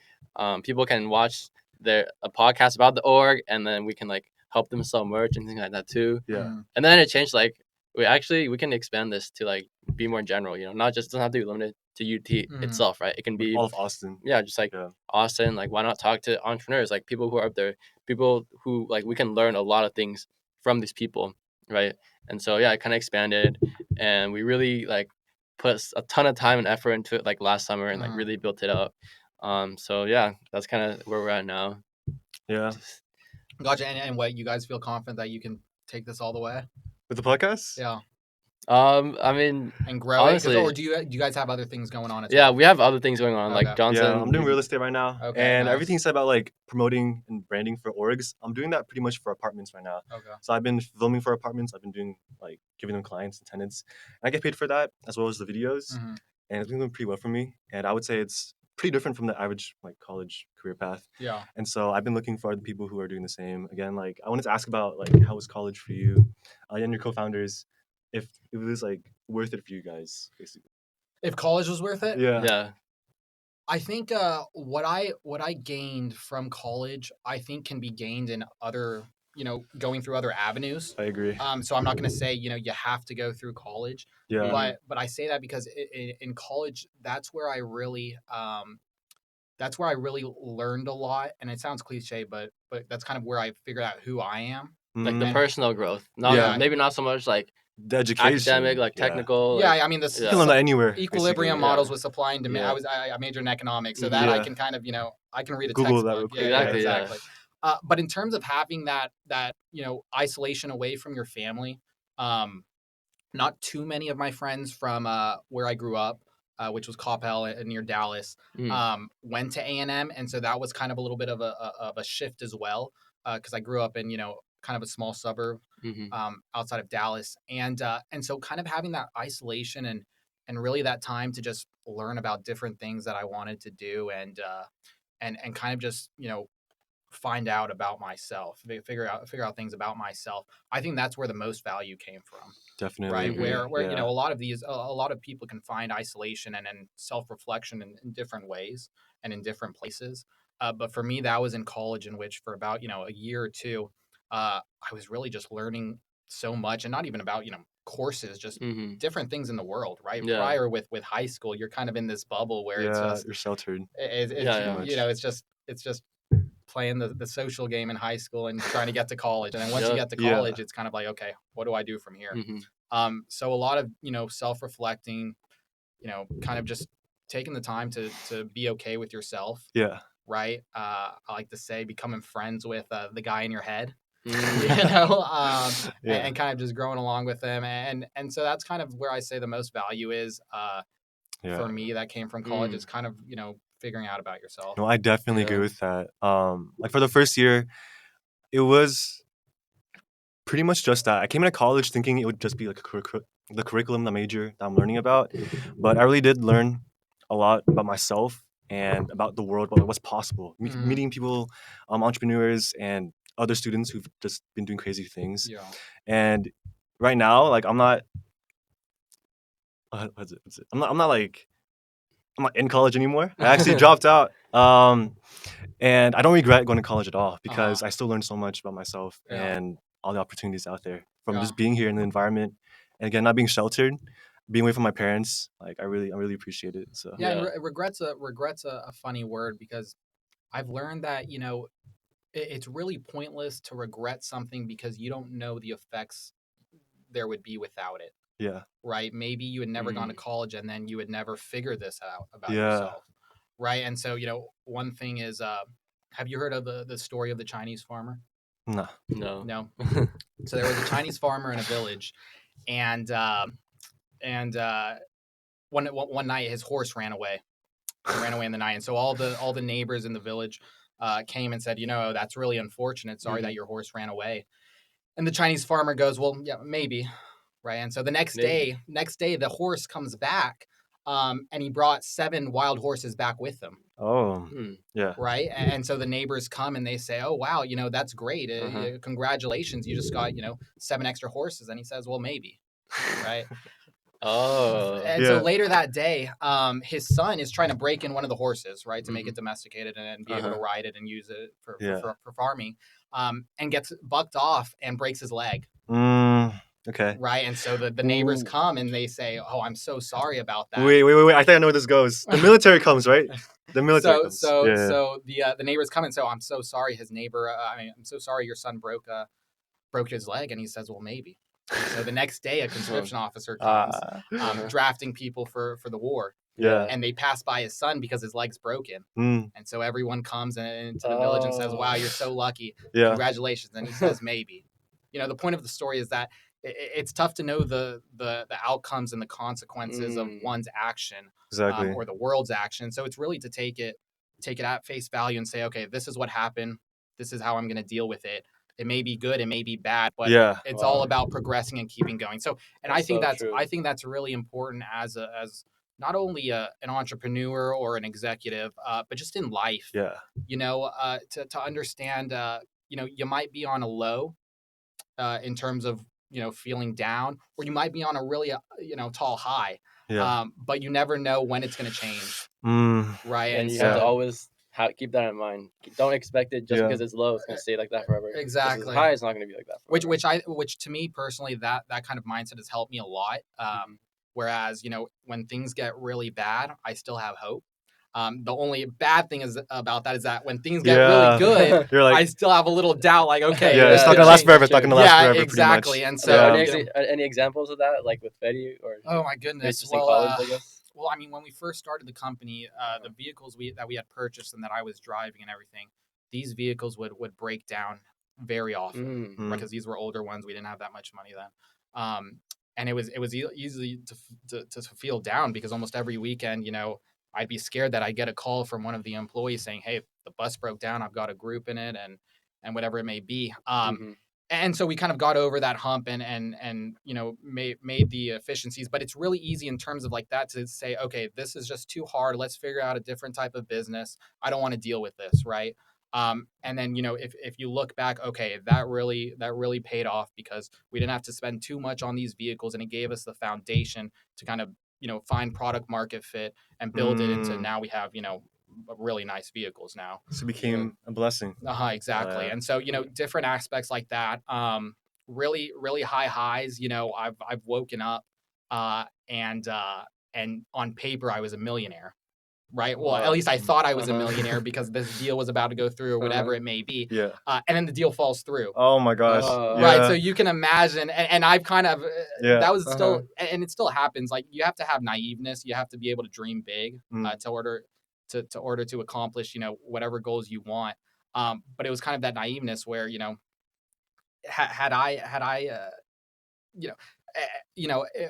people can watch a podcast about the org, and then we can like help them sell merch and things like that too. Yeah. And then it changed, like we can expand this to like be more general, you know, not just doesn't have to be limited to UT itself, right? It can be all of Austin. Yeah, just like Austin. Like, why not talk to entrepreneurs, like people who are up there, people who like we can learn a lot of things from these people, right? And so yeah, it kind of expanded, and we really like put a ton of time and effort into it like last summer, and like really built it up. So yeah, that's kind of where we're at now. Yeah. Gotcha. And what, you guys feel confident that you can take this all the way? With the podcast? Yeah. I mean, And grow honestly, it, or do you guys have other things going on as yeah, well? we have other things going on, Okay. like Johnson. Yeah, I'm doing real estate right now. Okay, and nice. everything said about like promoting and branding for orgs, I'm doing that pretty much for apartments right now. Okay. So I've been filming for apartments. I've been doing like giving them clients and tenants. And I get paid for that as well as the videos. And it's been going pretty well for me. And I would say it's pretty different from the average like college career path. Yeah. And so I've been looking for other people who are doing the same. Again, like I wanted to ask about like how was college for you and your co-founders, if it was like worth it for you guys, basically. If college was worth it? Yeah. I think what I gained from college, I think can be gained in other, going through other avenues. I agree. So I'm not going to say, you have to go through college. Yeah. But I say that because in college, that's where I really learned a lot. And it sounds cliche, but that's kind of where I figured out who I am. Like the personal growth. Maybe not so much like the education, academic, like technical. Yeah, like, I mean, you can learn that anywhere. Equilibrium models with supply and demand. I majored in economics, so that I can kind of, I can read a Google textbook. that real quick. Exactly. But in terms of having that isolation away from your family, not too many of my friends from where I grew up, which was Coppell near Dallas, went to A&M, and so that was kind of a little bit of a shift as well, because I grew up in kind of a small suburb outside of Dallas, and so kind of having that isolation and really that time to just learn about different things that I wanted to do, and kind of just find out about myself, figure out things about myself. I think that's where the most value came from. Definitely. Right. Where a lot of people can find isolation and self-reflection in different ways and in different places. But for me, that was in college, in which for about, a year or two, I was really just learning so much, and not even about, courses, just different things in the world. Right. Yeah. Prior with high school, you're kind of in this bubble where it's just, you're sheltered. it's just playing the social game in high school and trying to get to college. And then once you Yep. get to Yeah. college, it's kind of like, okay, what do I do from here? Mhm. So a lot of, self-reflecting, kind of just taking the time to be okay with yourself, Yeah. right? I like to say becoming friends with the guy in your head, Mm. Yeah. and kind of just growing along with them. And so that's kind of where I say the most value is Yeah. for me that came from college is kind of, figuring out about yourself. No, I definitely agree Yeah. with that. Like for the first year, it was pretty much just that. I came into college thinking it would just be like the curriculum, the major that I'm learning about, but I really did learn a lot about myself and about the world, about what's possible. Meeting people, entrepreneurs, and other students who've just been doing crazy things. Yeah. And right now, like I'm not. What's it? I'm not in college anymore. I actually dropped out. And I don't regret going to college at all because I still learned so much about myself Yeah. and all the opportunities out there from Yeah. just being here in the environment, and again, not being sheltered, being away from my parents. Like I really appreciate it. So Yeah, and Yeah. regret's a funny word because I've learned that it's really pointless to regret something because you don't know the effects there would be without it, yeah, right? Maybe you had never gone to Mm. college and then you would never figure this out about yeah. yourself, right? And so one thing is, have you heard of the story of the Chinese farmer? Nah. No. No. So there was a Chinese farmer in a village, and and one night his horse ran away. He ran away in the night, and so all the neighbors in the village came and said, that's really unfortunate. Sorry that Mhm. your horse ran away. And the Chinese farmer goes, well, yeah, maybe, right? And so the Maybe. next day, the horse comes back, and he brought 7 wild horses back with him, Oh, Hmm. yeah. right? And so the neighbors come and they say, oh wow, that's great, Uh-huh. congratulations, you just got 7 extra horses. And he says, well, maybe, right? Oh. And so Yeah. later that day, his son is trying to break in one of the horses, right, to make it Mhm. domesticated and be able to Uh-huh. ride it and use it Yeah. for farming, and gets bucked off and breaks his leg, Mm, okay. right? And so the neighbors Ooh. come and they say, "Oh, I'm so sorry about that." Wait. I think I know where this goes. The military comes, right? The military comes. Yeah. The neighbors come and say, "Oh, I'm so sorry." His neighbor, I'm so sorry your son broke his leg, and he says, "Well, maybe." And so the next day, a conscription officer comes, Uh-huh. drafting people for the war, Yeah. and they pass by his son because his leg's broken. Mm, And so everyone comes into the village and says, "Wow, Oh. you're so lucky! yeah. Congratulations!" And he says, "Maybe." The point of the story is that it's tough to know the outcomes and the consequences of Mm. one's action, Exactly. or the world's action. So it's really to take it at face value and say, "Okay, this is what happened. This is how I'm going to deal with it. It may be good, it may be bad, but Yeah. it's all Wow. about progressing and keeping going." So, and That's so true. I think that's really important as not only an entrepreneur or an executive, but just in life, Yeah. to understand, you might be on a low, in terms of, feeling down, or you might be on a really, tall high, Yeah. but you never know when it's going to change, Mm, right? And And you have to yeah. so, always keep that in mind. Don't expect it just Yeah. because it's low, it's gonna stay like that forever. Just 'cause it's exactly. high, it's not gonna be like that which forever. which to me personally, that kind of mindset has helped me a lot. Mhm. Whereas, when things get really bad, I still have hope. The only bad thing is about that is that when things get really Yeah. good, You're like, I still have a little doubt, like, okay, yeah, this it's not could gonna last change. forever. It's not True. gonna last Yeah, forever, pretty exactly. much. And Are there so, Yeah. any examples of that, like with Fetty or oh my maybe goodness. just in college, I guess? Well, I mean, when we first started the company, the vehicles that we had purchased and that I was driving and everything, these vehicles would break down very often, Mm. right? Mm, Because these were older ones. We didn't have that much money then. And it was easy to feel down because almost every weekend, I'd be scared that I'd get a call from one of the employees saying, "Hey, the bus broke down. I've got a group in it," and whatever it may be. Mhm. And so we kind of got over that hump and made the efficiencies. But it's really easy in terms of like that to say, okay, this is just too hard, let's figure out a different type of business. I don't want to deal with this, right? And then, if you look back, okay, that really paid off because we didn't have to spend too much on these vehicles, and it gave us the foundation to kind of find product market fit and build it into, mm. now we have really nice vehicles now. So it became a blessing. Exactly. Yeah. And so, different aspects like that. Really, really high highs. I've woken up, and on paper I was a millionaire, right? Well, at Wow. least I thought I was a Uh-huh. millionaire because this deal was about to go through or whatever it may be. Yeah. And then the deal falls through. Oh my gosh. Right. Yeah. So you can imagine, and I've kind of, Yeah. that was still, and it still happens. Like you have to have naiveness. You have to be able to dream big to accomplish, whatever goals you want. But it was kind of that naiveness where, had I,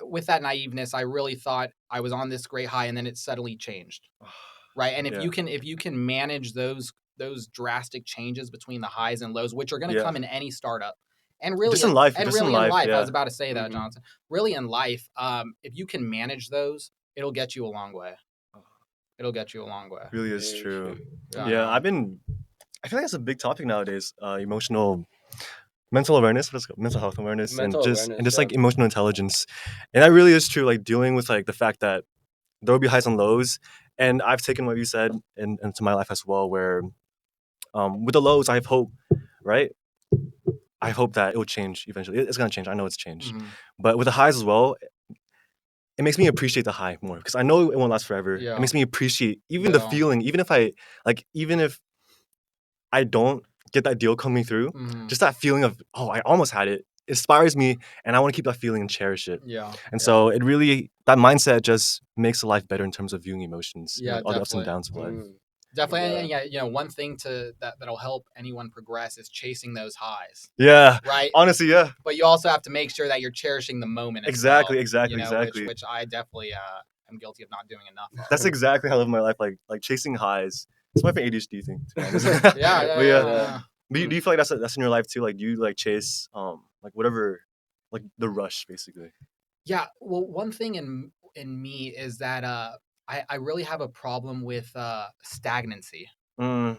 with that naiveness, I really thought I was on this great high, and then it suddenly changed. Right. And Yeah. if you can manage those drastic changes between the highs and lows, which are going to come in any startup, and really Just in life, and just in really in life, life, I yeah. was about to say that, Johnson. Really in life, if you can manage those, it'll get you a long way. It'll get you a long way. Really is Very true. Yeah, Yeah, I I feel like that's a big topic nowadays. Mental awareness, mental health awareness, Mental and awareness, just yeah. like emotional intelligence. And that really is true, like dealing with like the fact that there will be highs and lows. And I've taken what you said into my life as well, where with the lows I have hope, right? I hope that it will change eventually. It's gonna change. I know it's changed. But with the highs as well, it makes me appreciate the high more because I know it won't last forever. Yeah. It makes me appreciate even the Yeah. feeling, even if I don't get that deal coming through, just that feeling of, oh, I almost had it, inspires me, and I want to keep that feeling and cherish it. Yeah. And so it really, that mindset just makes life better in terms of viewing emotions, Yeah, all the ups and definitely. downs of life. Definitely. And yeah, one thing that'll help anyone progress is chasing those highs. Yeah. Right. Honestly, yeah. But you also have to make sure that you're cherishing the moment as Exactly, well. exactly. Which I definitely am guilty of not doing enough of. That's exactly how I live my life, like chasing highs. It's my ADHD thing, to be honest. Yeah. But Yeah. Do you feel like that's in your life too? Like, do you like chase like whatever, like the rush basically? Yeah. Well, one thing in me is that I really have a problem with stagnancy. Yeah.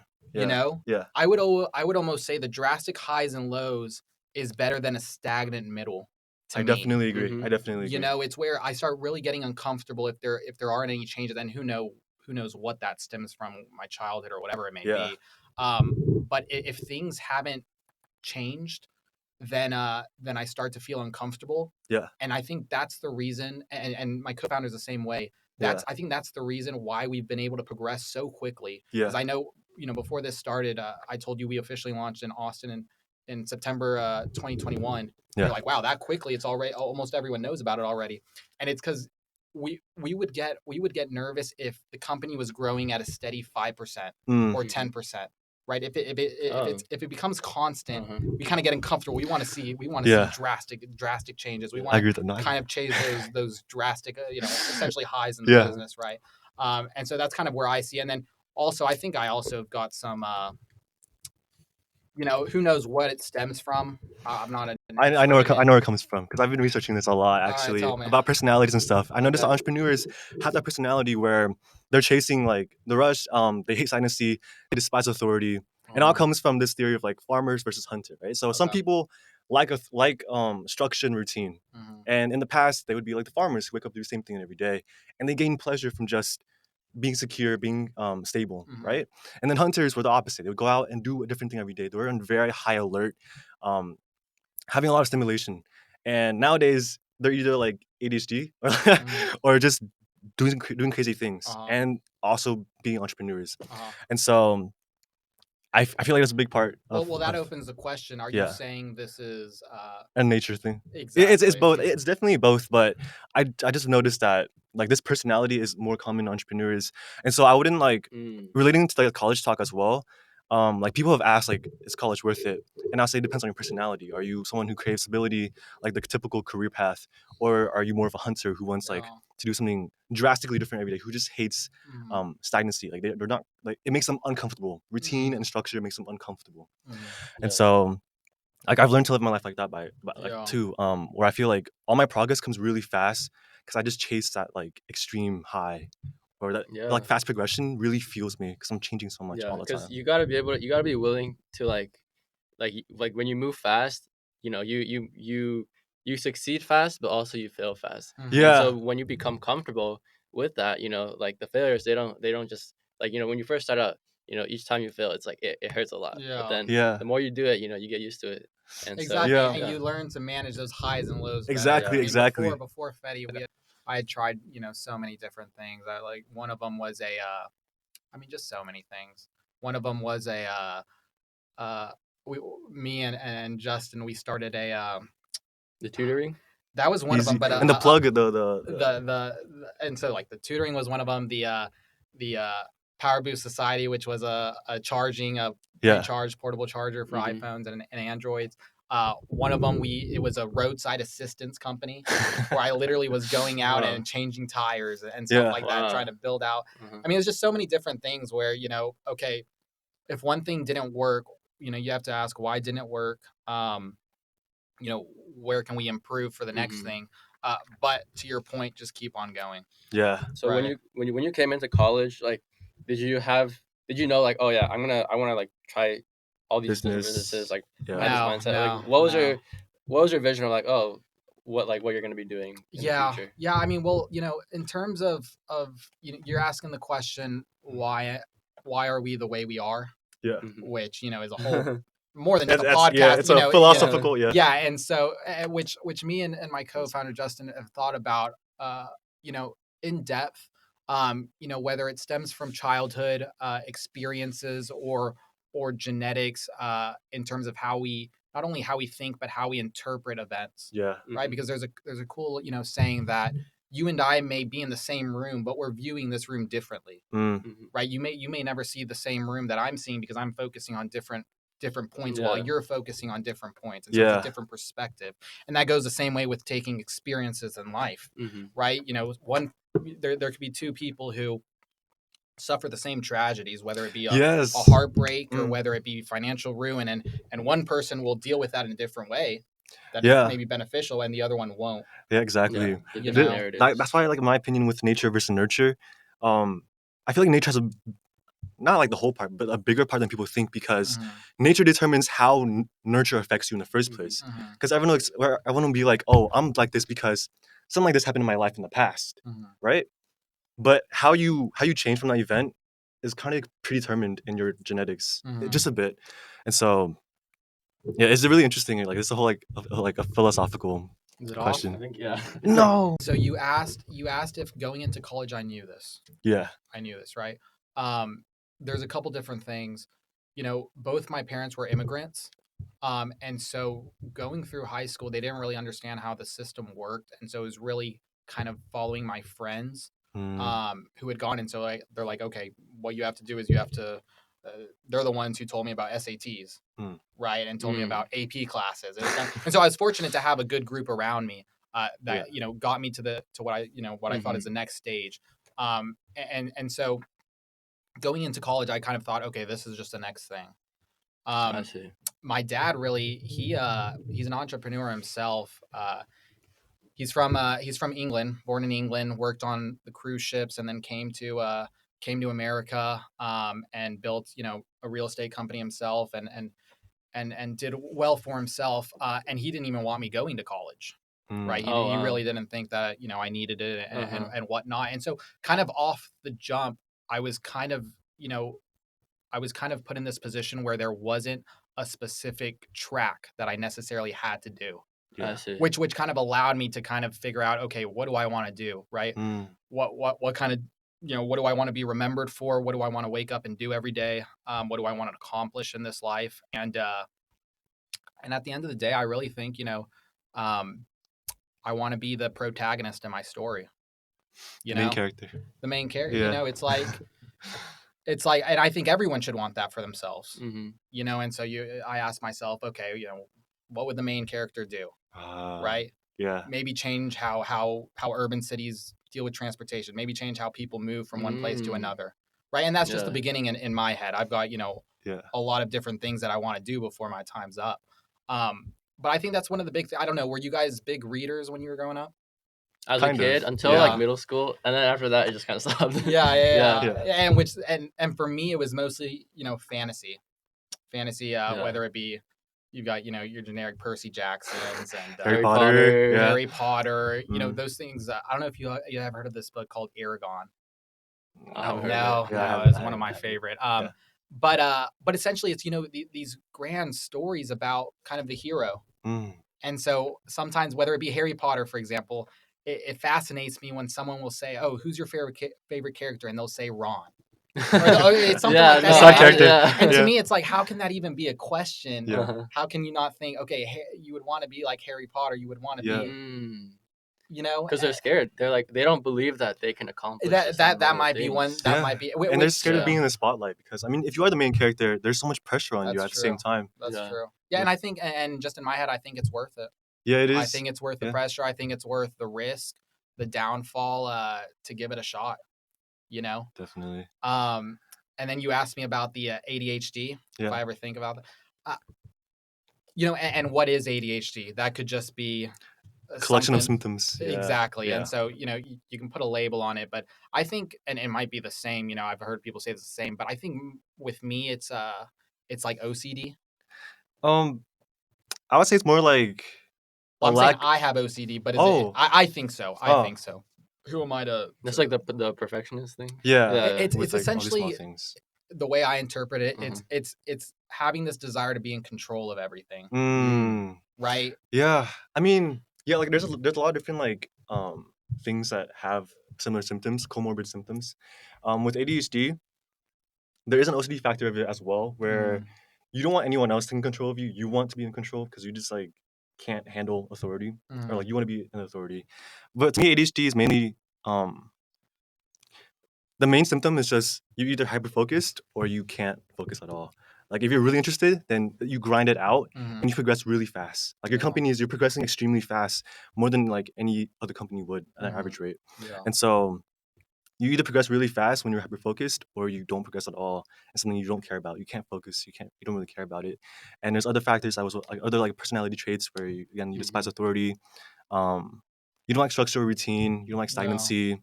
Yeah. I would almost say the drastic highs and lows is better than a stagnant middle to I me. definitely agree. I definitely agree. It's where I start really getting uncomfortable if there aren't any changes, and who knows what that stems from, my childhood or whatever it may be. But if things haven't changed, then I start to feel uncomfortable. Yeah. And I think that's the reason, and my co-founder is the same way. I think that's the reason why we've been able to progress so quickly. Because I know, before this started, I told you we officially launched in Austin in September 2021. Yeah. You're like, wow, that quickly, it's already almost everyone knows about it already. And it's because we would get nervous if the company was growing at a steady 5% or 10%. Right. If it becomes constant, we kind of get uncomfortable. We want to see drastic changes. We want to kind of chase those drastic, essentially highs in the business. Right. And so that's kind of where I see. And then also, I think I also have got some, who knows what it stems from. I'm not I know where it comes from because I've been researching this a lot actually about personalities and stuff. I noticed that entrepreneurs have that personality where they're chasing like the rush. They hate stagnancy, they despise authority, and it all comes from this theory of like farmers versus hunter, right? So some people like structure and routine, and in the past they would be like the farmers who wake up do the same thing every day, and they gain pleasure from just being secure, being stable, right? And then hunters were the opposite. They would go out and do a different thing every day. They were on very high alert. Having a lot of stimulation. And nowadays they're either like ADHD or just doing crazy things and also being entrepreneurs. And so I feel like that's a big part of. Well, that opens the question. Are you saying this is a nature thing? Exactly. It's both. It's definitely both. But I just noticed that like this personality is more common in entrepreneurs, and so I wouldn't like relating to like college talk as well. Like people have asked like, is college worth it? And I'll say it depends on your personality. Are you someone who craves stability, like the typical career path, or are you more of a hunter who wants like to do something drastically different every day, who just hates stagnancy? Like they're not like, it makes them uncomfortable. Routine and structure makes them uncomfortable. And so like I've learned to live my life like that by like too, where I feel like all my progress comes really fast because I just chase that like extreme high. Or that like fast progression really fuels me because I'm changing so much all the time. Because you gotta be willing to like when you move fast, you succeed fast, but also you fail fast. And so when you become comfortable with that, like the failures, they don't just like, when you first start out, each time you fail, it's like it hurts a lot. But then the more you do it, you get used to it. And exactly. And you learn to manage those highs and lows. Exactly. Before Fetty, I had tried, so many different things. Like one of them was just so many things. One of them was uh, we, me and Justin, we started The tutoring. that was one of them, but and the plug and so like the tutoring was one of them. The Power Boost Society, which was a recharge portable charger for Mhm. iPhones and Androids. One of them, it was a roadside assistance company where I literally was going out and changing tires and stuff Yeah. like that, Wow. trying to build out. Mhm. I mean, there's just so many different things where, okay, if one thing didn't work, you have to ask why didn't it work? Where can we improve for the next Mhm. thing? But to your point, just keep on going. Yeah. So when Right. you came into college, like, did you know, like, oh yeah, I want to like try all these different businesses, like, Yeah. had this No, mindset, like, no, what was no. your vision of, like, oh, what you're gonna be doing in the Yeah, future? yeah. I mean, well, in terms of you're asking the question why are we the way we are, Yeah. Mhm. which is a whole more than just a Yeah, podcast. it's a philosophical, yeah. Yeah, and so which me and my co-founder Justin have thought about, you know, in depth. Whether it stems from childhood experiences or genetics, in terms of how we not only how we think but how we interpret events, Yeah. right? Mhm. Because there's a cool saying that you and I may be in the same room, but we're viewing this room differently, Mm. Mhm. right? You may never see the same room that I'm seeing because I'm focusing on different points while Yeah. you're focusing on different points, and so it's a Yeah. different perspective. And that goes the same way with taking experiences in life, Mhm. right? There could be two people who suffer the same tragedies, whether it be a Yes. heartbreak or Mm. whether it be financial ruin, and one person will deal with that in a different way that's Yeah. maybe beneficial and the other one won't. Yeah, exactly. Yeah. The You different know? narratives. That's why, like, in my opinion, with nature versus nurture, I feel like nature has not like the whole part, but a bigger part than people think, because Mhm, nature determines how nurture affects you in the first Mhm. place. mhm, Because everyone will be like, oh, I'm like this because something like this happened in my life in the past, mhm, right? But how you change from that event is kind of predetermined in your genetics, mhm. just a bit. And so, yeah, it's really interesting. Like, it's a whole like a philosophical Is it off? question. I think, yeah. No. So you asked if going into college I knew this. Yeah. I knew this, right? Um, there's a couple different things. Both my parents were immigrants. And so going through high school, they didn't really understand how the system worked. And so it was really kind of following my friends, Mm. who had gone. And so they're like, okay, what you have to do is you have to, they're the ones who told me about SATs, Mm. right? And told me Mm. about AP classes. And so I was fortunate to have a good group around me, Yeah. that, got me to what I thought is Mhm. the next stage. And so going into college, I kind of thought, okay, this is just the next thing. I Um, see. my dad really, he's an entrepreneur himself. He's from England, born in England, worked on the cruise ships, and then came to America, and built a real estate company himself, and did well for himself. And he didn't even want me going to college. Mm. Right. He, Oh he wow. really didn't think that, I needed it, Uh-huh. and whatnot. And so kind of off the jump, I was kind of, you know, I was kind of put in this position where there wasn't a specific track that I necessarily had to do, I Yeah. see. which kind of allowed me to kind of figure out, okay, what do I want to do? Right. Mm. What kind of, what do I want to be remembered for? What do I want to wake up and do every day? What do I want to accomplish in this life? And at the end of the day, I really think, um, I want to be the protagonist in my story, you Main know, character. the main character. Yeah. It's like, and I think everyone should want that for themselves, Mhm. And so I asked myself, okay, what would the main character do? Right? Yeah. Maybe change how urban cities deal with transportation. Maybe change how people move from one place to Mm. another. Right? And that's just the Yeah. beginning in my head. I've got, Yeah. a lot of different things that I want to do before my time's up. But I think that's one of the big things. I don't know. Were you guys big readers when you were growing up? As a Kind kid, of. until Yeah. like middle school, and then after that, it just kind of stopped. Yeah, yeah, Yeah. yeah. And for me, it was mostly, fantasy. Yeah. Whether it be you've got your generic Percy Jacksons and Harry Potter. Yeah. Harry Potter. Mm. Those things. I don't know if you have heard of this book called Aragon. I haven't heard of it. No, Yeah, I no, haven't. it's one of my favorite. Yeah. But essentially, it's these grand stories about kind of the hero. Mm. And so sometimes, whether it be Harry Potter, for example, it fascinates me when someone will say, "Oh, who's your favorite character?" and they'll say Ron. It's something like that. no, Side character. And to Yeah. me, it's like, how can that even be a question? Yeah. Uh-huh. How can you not think, okay, you would want to be like Harry Potter, you would want to Yeah. be, you know, Because they're scared. They're like they don't believe that they can accomplish the same that level of might be one. things. That Yeah. might be, And they're scared of yeah. being in the spotlight because I mean, if you are the main character, there's so much pressure on you That's at the same true. time. That's Yeah. true. Yeah, and I think, and just in my head, I think it's worth it. Yeah, it is. I think it's worth the Yeah. pressure. I think it's worth the risk, the downfall, to give it a shot. You know. Definitely. And then you asked me about the ADHD. If Yeah. I ever think about that, you know, and what is ADHD? That could just be Collection of something. symptoms. Yeah. Exactly. Yeah. And so, you know, you can put a label on it, but I think, and it might be the same, you know, I've heard people say it's the same, but I think with me, it's like OCD. I would say it's more like Well, a I'm saying lack. I have OCD, but is Oh. it? I think so. I Oh. think so. Who am I to? That's like the perfectionist thing. Yeah. It's with, like, all these small essentially things. the way I interpret it. Mhm. It's having this desire to be in control of everything, right? Yeah. I mean, yeah, like there's a lot of different like things that have similar symptoms, comorbid symptoms. With ADHD, there is an OCD factor of it as well, where you don't want anyone else in control of you. You want to be in control because you just like can't handle authority, or like you want to be an authority. But to me, ADHD is mainly the main symptom is just you're either hyper focused or you can't focus at all. Like if you're really interested, then you grind it out and you progress really fast. Like your Yeah. companies, you're progressing extremely fast, more than like any other company would at an average rate. Yeah. And so you either progress really fast when you're hyper focused, or you don't progress at all. It's something you don't care about. You can't focus. You don't really care about it. And there's other factors that was like other like personality traits where you despise authority. You don't like structure or routine. You don't like stagnancy.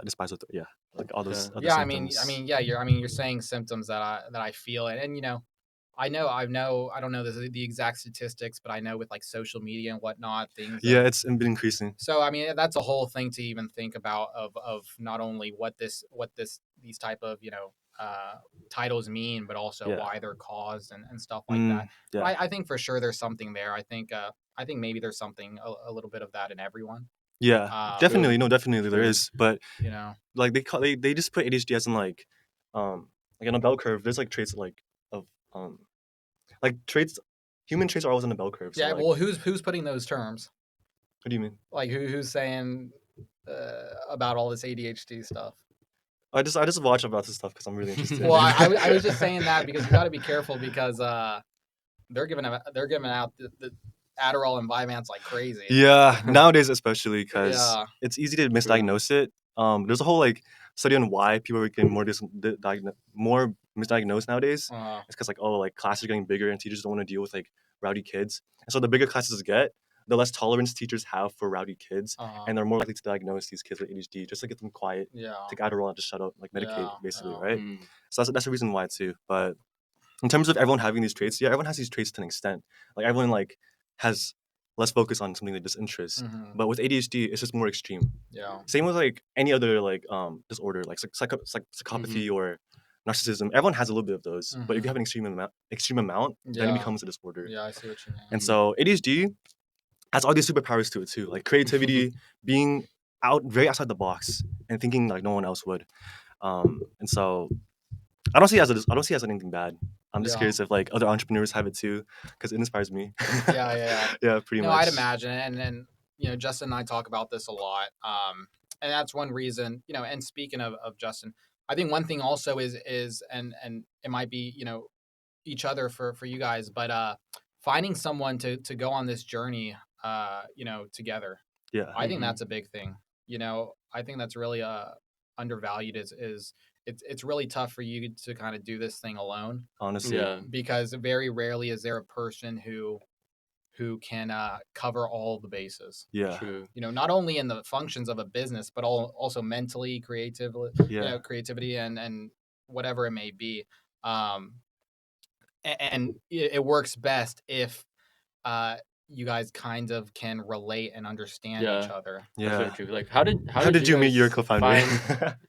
Despise authority. Yeah, like all those other Yeah, symptoms. yeah, you're saying symptoms that I feel, and you know, I don't know the exact statistics, but I know with like social media and whatnot, things. Yeah, it's been increasing. So I mean, that's a whole thing to even think about of not only what these type of, you know, titles mean, but also Yeah. why they're caused and stuff like that. Yeah. But I think for sure there's something there. I think maybe there's something a little bit of that in everyone. Yeah, definitely. No, definitely there True. is. But You know, like they just put ADHD as in like on a bell curve. There's like traits like of like traits. Human traits are always on the bell curve. So, yeah. like, Well, who's putting those terms? what do you mean? Like who's saying about all this ADHD stuff? I just watch about this stuff because I'm really interested. Well, I was just saying that because you got to be careful because they're giving out the Adderall and Vyvanse like crazy. Yeah, nowadays especially because Yeah. it's easy to misdiagnose it. There's a whole like study on why people are getting more misdiagnosed nowadays. It's because like like classes are getting bigger and teachers don't want to deal with like rowdy kids. And so the bigger classes get, the less tolerance teachers have for rowdy kids, and they're more likely to diagnose these kids with ADHD just to get them quiet, take Adderall, and just shut up, like medicate, basically, right? So that's the reason why too. But in terms of everyone having these traits, yeah, everyone has these traits to an extent. Like everyone like has less focus on something like disinterest. But with ADHD, it's just more extreme. Yeah. Same with like any other like disorder, like psychopathy or narcissism. Everyone has a little bit of those, but if you have an extreme amount, then it becomes a disorder. Yeah, I see what you mean. And so ADHD has all these superpowers to it too, like creativity, being very outside the box, and thinking like no one else would. And so I don't see it as anything bad. I'm just curious if like other entrepreneurs have it too, because it inspires me. Yeah. Yeah, pretty No, much. I'd imagine, and you know, Justin and I talk about this a lot, and that's one reason, you know. And speaking of Justin, I think one thing also is and it might be, you know, each other for you guys, but finding someone to go on this journey, you know, together. Yeah. I think that's a big thing. You know, I think that's really undervalued. Is it's really tough for you to kind of do this thing alone. Honestly. Yeah. Because very rarely is there a person who can cover all the bases. Yeah. True. You know, not only in the functions of a business, but also mentally, creatively, you know, creativity and whatever it may be. And it works best if you guys kind of can relate and understand each other. Yeah. That's very true. Like how How did you meet your guys co-founder?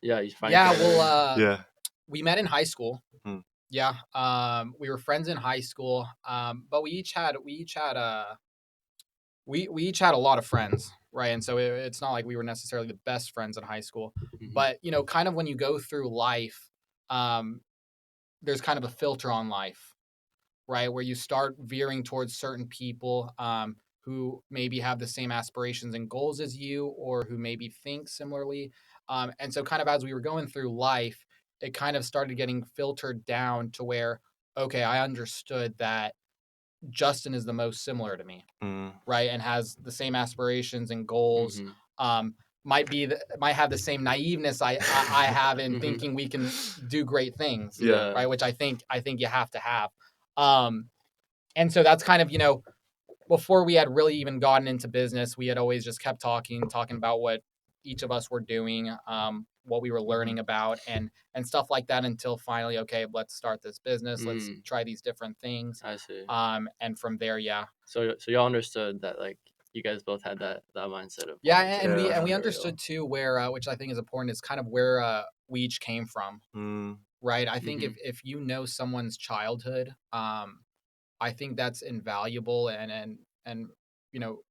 you find Yeah, each other? well, we met in high school. Yeah, we were friends in high school, but we each had a lot of friends, right? And so it's not like we were necessarily the best friends in high school, Mhm. but kind of when you go through life, there's kind of a filter on life, right? Where you start veering towards certain people who maybe have the same aspirations and goals as you, or who maybe think similarly. And so, kind of as we were going through life, it kind of started getting filtered down to where, okay, I understood that Justin is the most similar to me, Mm. right? And has the same aspirations and goals. Mhm. Might have the same naiveness I have in Mhm. thinking we can do great things, Yeah. right? Which I think you have to have. And so that's kind of before we had really even gotten into business, we had always just kept talking about what each of us were doing, what we were learning about, and stuff like that, until finally, okay, let's start this business. Let's try these different things. I see. And from there, yeah. So y'all understood that like you guys both had that mindset of Yeah, wanting to and we be understood entrepreneurial. too where which I think is important, is kind of where we each came from, Mm. right? I think Mhm. if you know someone's childhood, I think that's invaluable and you know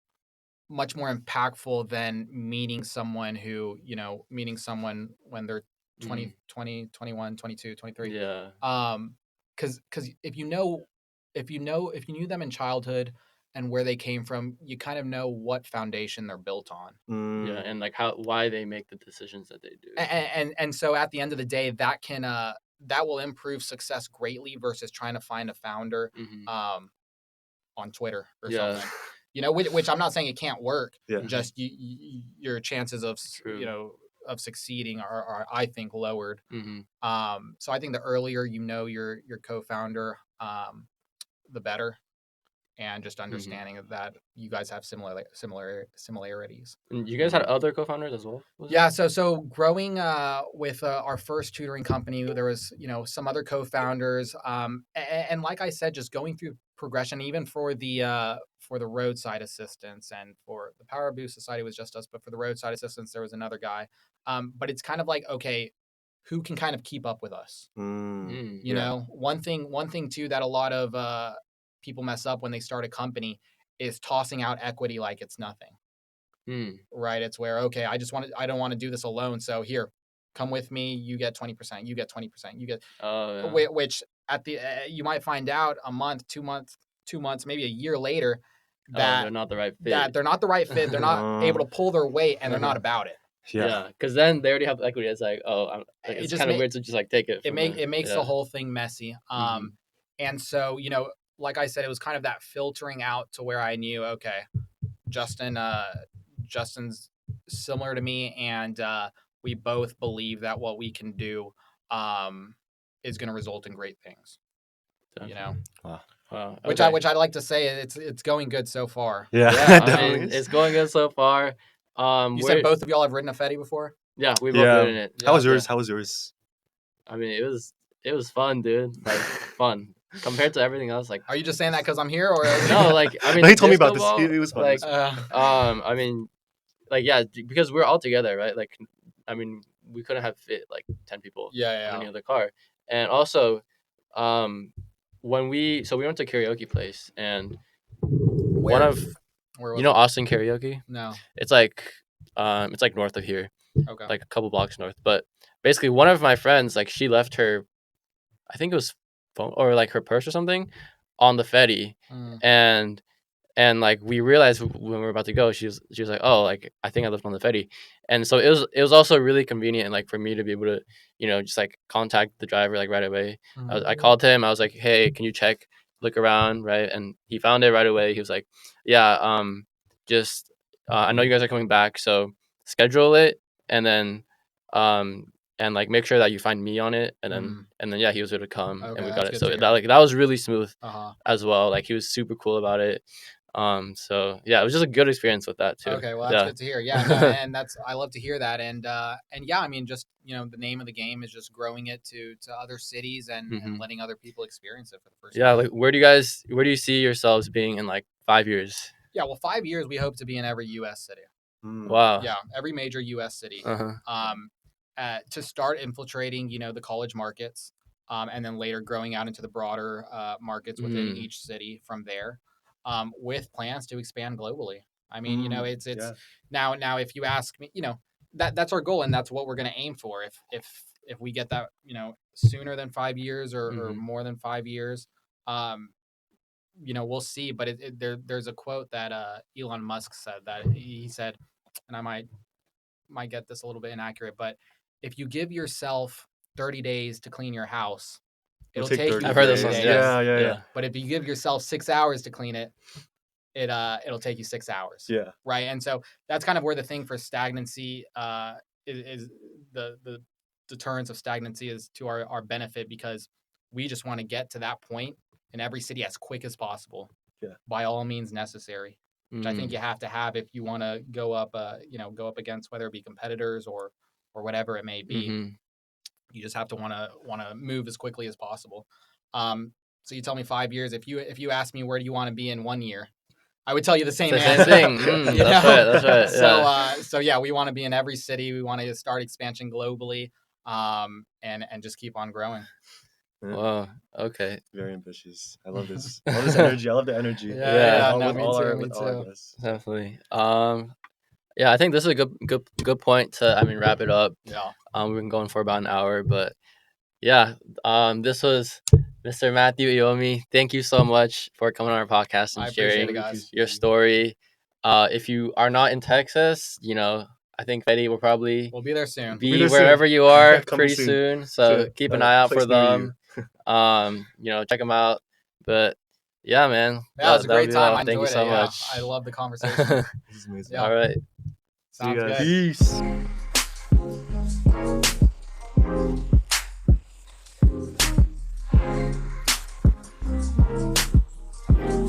much more impactful than meeting someone when they're 20, Mm. 20, 21, 22, 23. Yeah. Because if you knew them in childhood and where they came from, you kind of know what foundation they're built on. Yeah, Mm. and like why they make the decisions that they do. And so at the end of the day, that will improve success greatly versus trying to find a founder Mhm. on Twitter or Yeah. something. Which I'm not saying it can't work. Yeah. Just your chances of True. of succeeding are I think lowered. Mhm. So I think the earlier your co-founder, the better, and just Mhm. understanding that you guys have similarities. And you guys had other co-founders as well? Was it? Yeah, so growing with our first tutoring company, there was some other co-founders, and like I said, just going through progression, even for the roadside assistance, and for the Power Boost Society was just us, but for the roadside assistance there was another guy. But it's kind of like, okay, who can kind of keep up with us? Mm. Mm. Yeah. One thing too that a lot of people mess up when they start a company is tossing out equity like it's nothing. Mm. Right? It's where, okay, I don't want to do this alone. So here, come with me. You get 20%. You get 20%. You get Oh yeah. which at the you might find out a month, 2 months, 2 months, maybe a year later Oh, they're that not the right fit. they're not the right fit. They're not able to pull their weight, and they're not about it. Yeah. Yeah, because then they already have the equity. It's like, oh, like It it's just kind of weird to just like take it from them. it makes the Yeah. whole thing messy. Mhm. And so like I said, it was kind of that filtering out to where I knew, okay, Justin's similar to me, and we both believe that what we can do um, is going to result in great things. Definitely. Wow. Wow. Which Okay. I'd like to say it's going good so far. Yeah. Yeah, I Definitely mean, is. it's going good so far. You said Where? both of y'all have ridden a Fetty before. Yeah, we both Yeah. did it. How was Yeah. yours? How was yours? I mean, it was fun, dude. Like fun compared to everything else. Like Are you just saying that because I'm here, or no, like I mean, No, the he told me about disco this. ball. It was fun. It was Like fun. I mean, like yeah, because we're all together, right? Like I mean, we couldn't have fit like 10 people on yeah. any other car, and also, um, we went to karaoke place and one Where? of Where you was know it? Austin karaoke. No. It's like north of here, Okay. like a couple blocks north. But basically, one of my friends, like she left her, I think it was phone or like her purse or something, on the Fetty, Mm. and like we realized when we were about to go, she was like, oh, like I think I left on the Fetty, and so it was also really convenient, like for me to be able to just like contact the driver like right away. I called him. I was like, hey, can you check, look around, right? And he found it right away. He was like, yeah, just I know you guys are coming back, so schedule it, and then um and like make sure that you find me on it, and then yeah, he was able to come and Okay, we got that's it. good So to that hear. like that was really smooth Uh-huh. as well. Like he was super cool about it. So yeah, it was just a good experience with that too. Okay, well that's Yeah. good to hear. Yeah, no, and that's I love to hear that, and yeah, I mean, just the name of the game is just growing it to other cities, and hmm letting other people experience it for the first Yeah, time. like where do you see yourselves being in like 5 years? Yeah, well, 5 years we hope to be in every U.S. city. Mm. Wow. Yeah, every major U.S. city. Uh-huh. To start infiltrating, the college markets, and then later growing out into the broader markets within Mm. each city from there, with plans to expand globally. I mean, you know, Mm, it's yeah. now if you ask me, you know, that's our goal and that's what we're going to aim for. If we get that, you know, sooner than 5 years or Mhm. more than 5 years, um, you know, we'll see. But there's a quote that Elon Musk said that he said, and I might get this a little bit inaccurate, but if you give yourself 30 days to clean your house, It'll it'll take take you 30 I've heard this 30 one. days. Yeah. days. Yeah, yeah, yeah. Yeah. But if you give yourself 6 hours to clean it, it'll take you 6 hours. Yeah. Right. And so that's kind of where the thing for stagnancy is the deterrence of stagnancy is to our benefit, because we just want to get to that point in every city as quick as possible. Yeah. By all means necessary. Which I think you have to have if you want to go up against whether it be competitors or whatever it may be. Mhm. You just have to want to move as quickly as possible. So you tell me 5 years. If you ask me where do you want to be in 1 year, I would tell you the It's same the same answer. thing. You That's know? right. That's right. So Yeah. so yeah, we want to be in every city. We want to start expansion globally, and just keep on growing. Yeah. Wow. Okay. Very ambitious. I love this. I love this energy. I love the energy. Yeah. No, With me all too. our Me with all our too. guests. Definitely. Yeah, I think this is a good point to, I mean, wrap it up. Yeah. We've been going for about an hour, but yeah, this was Mr. Matthew Iomi. Thank you so much for coming on our podcast and I appreciate it, sharing guys. your story. If you are not in Texas, you know, I think Fetty will probably We'll be there soon. We'll be be there wherever soon. you are Coming pretty soon. soon. So To keep an a eye out place for near you. them. You know, check them out. But yeah, man, Yeah, it was a that would great be time. all. I Thank you enjoyed so it. Yeah, much. I love the conversation. This is amazing. Yeah. All right. See you Sounds guys. good. Peace.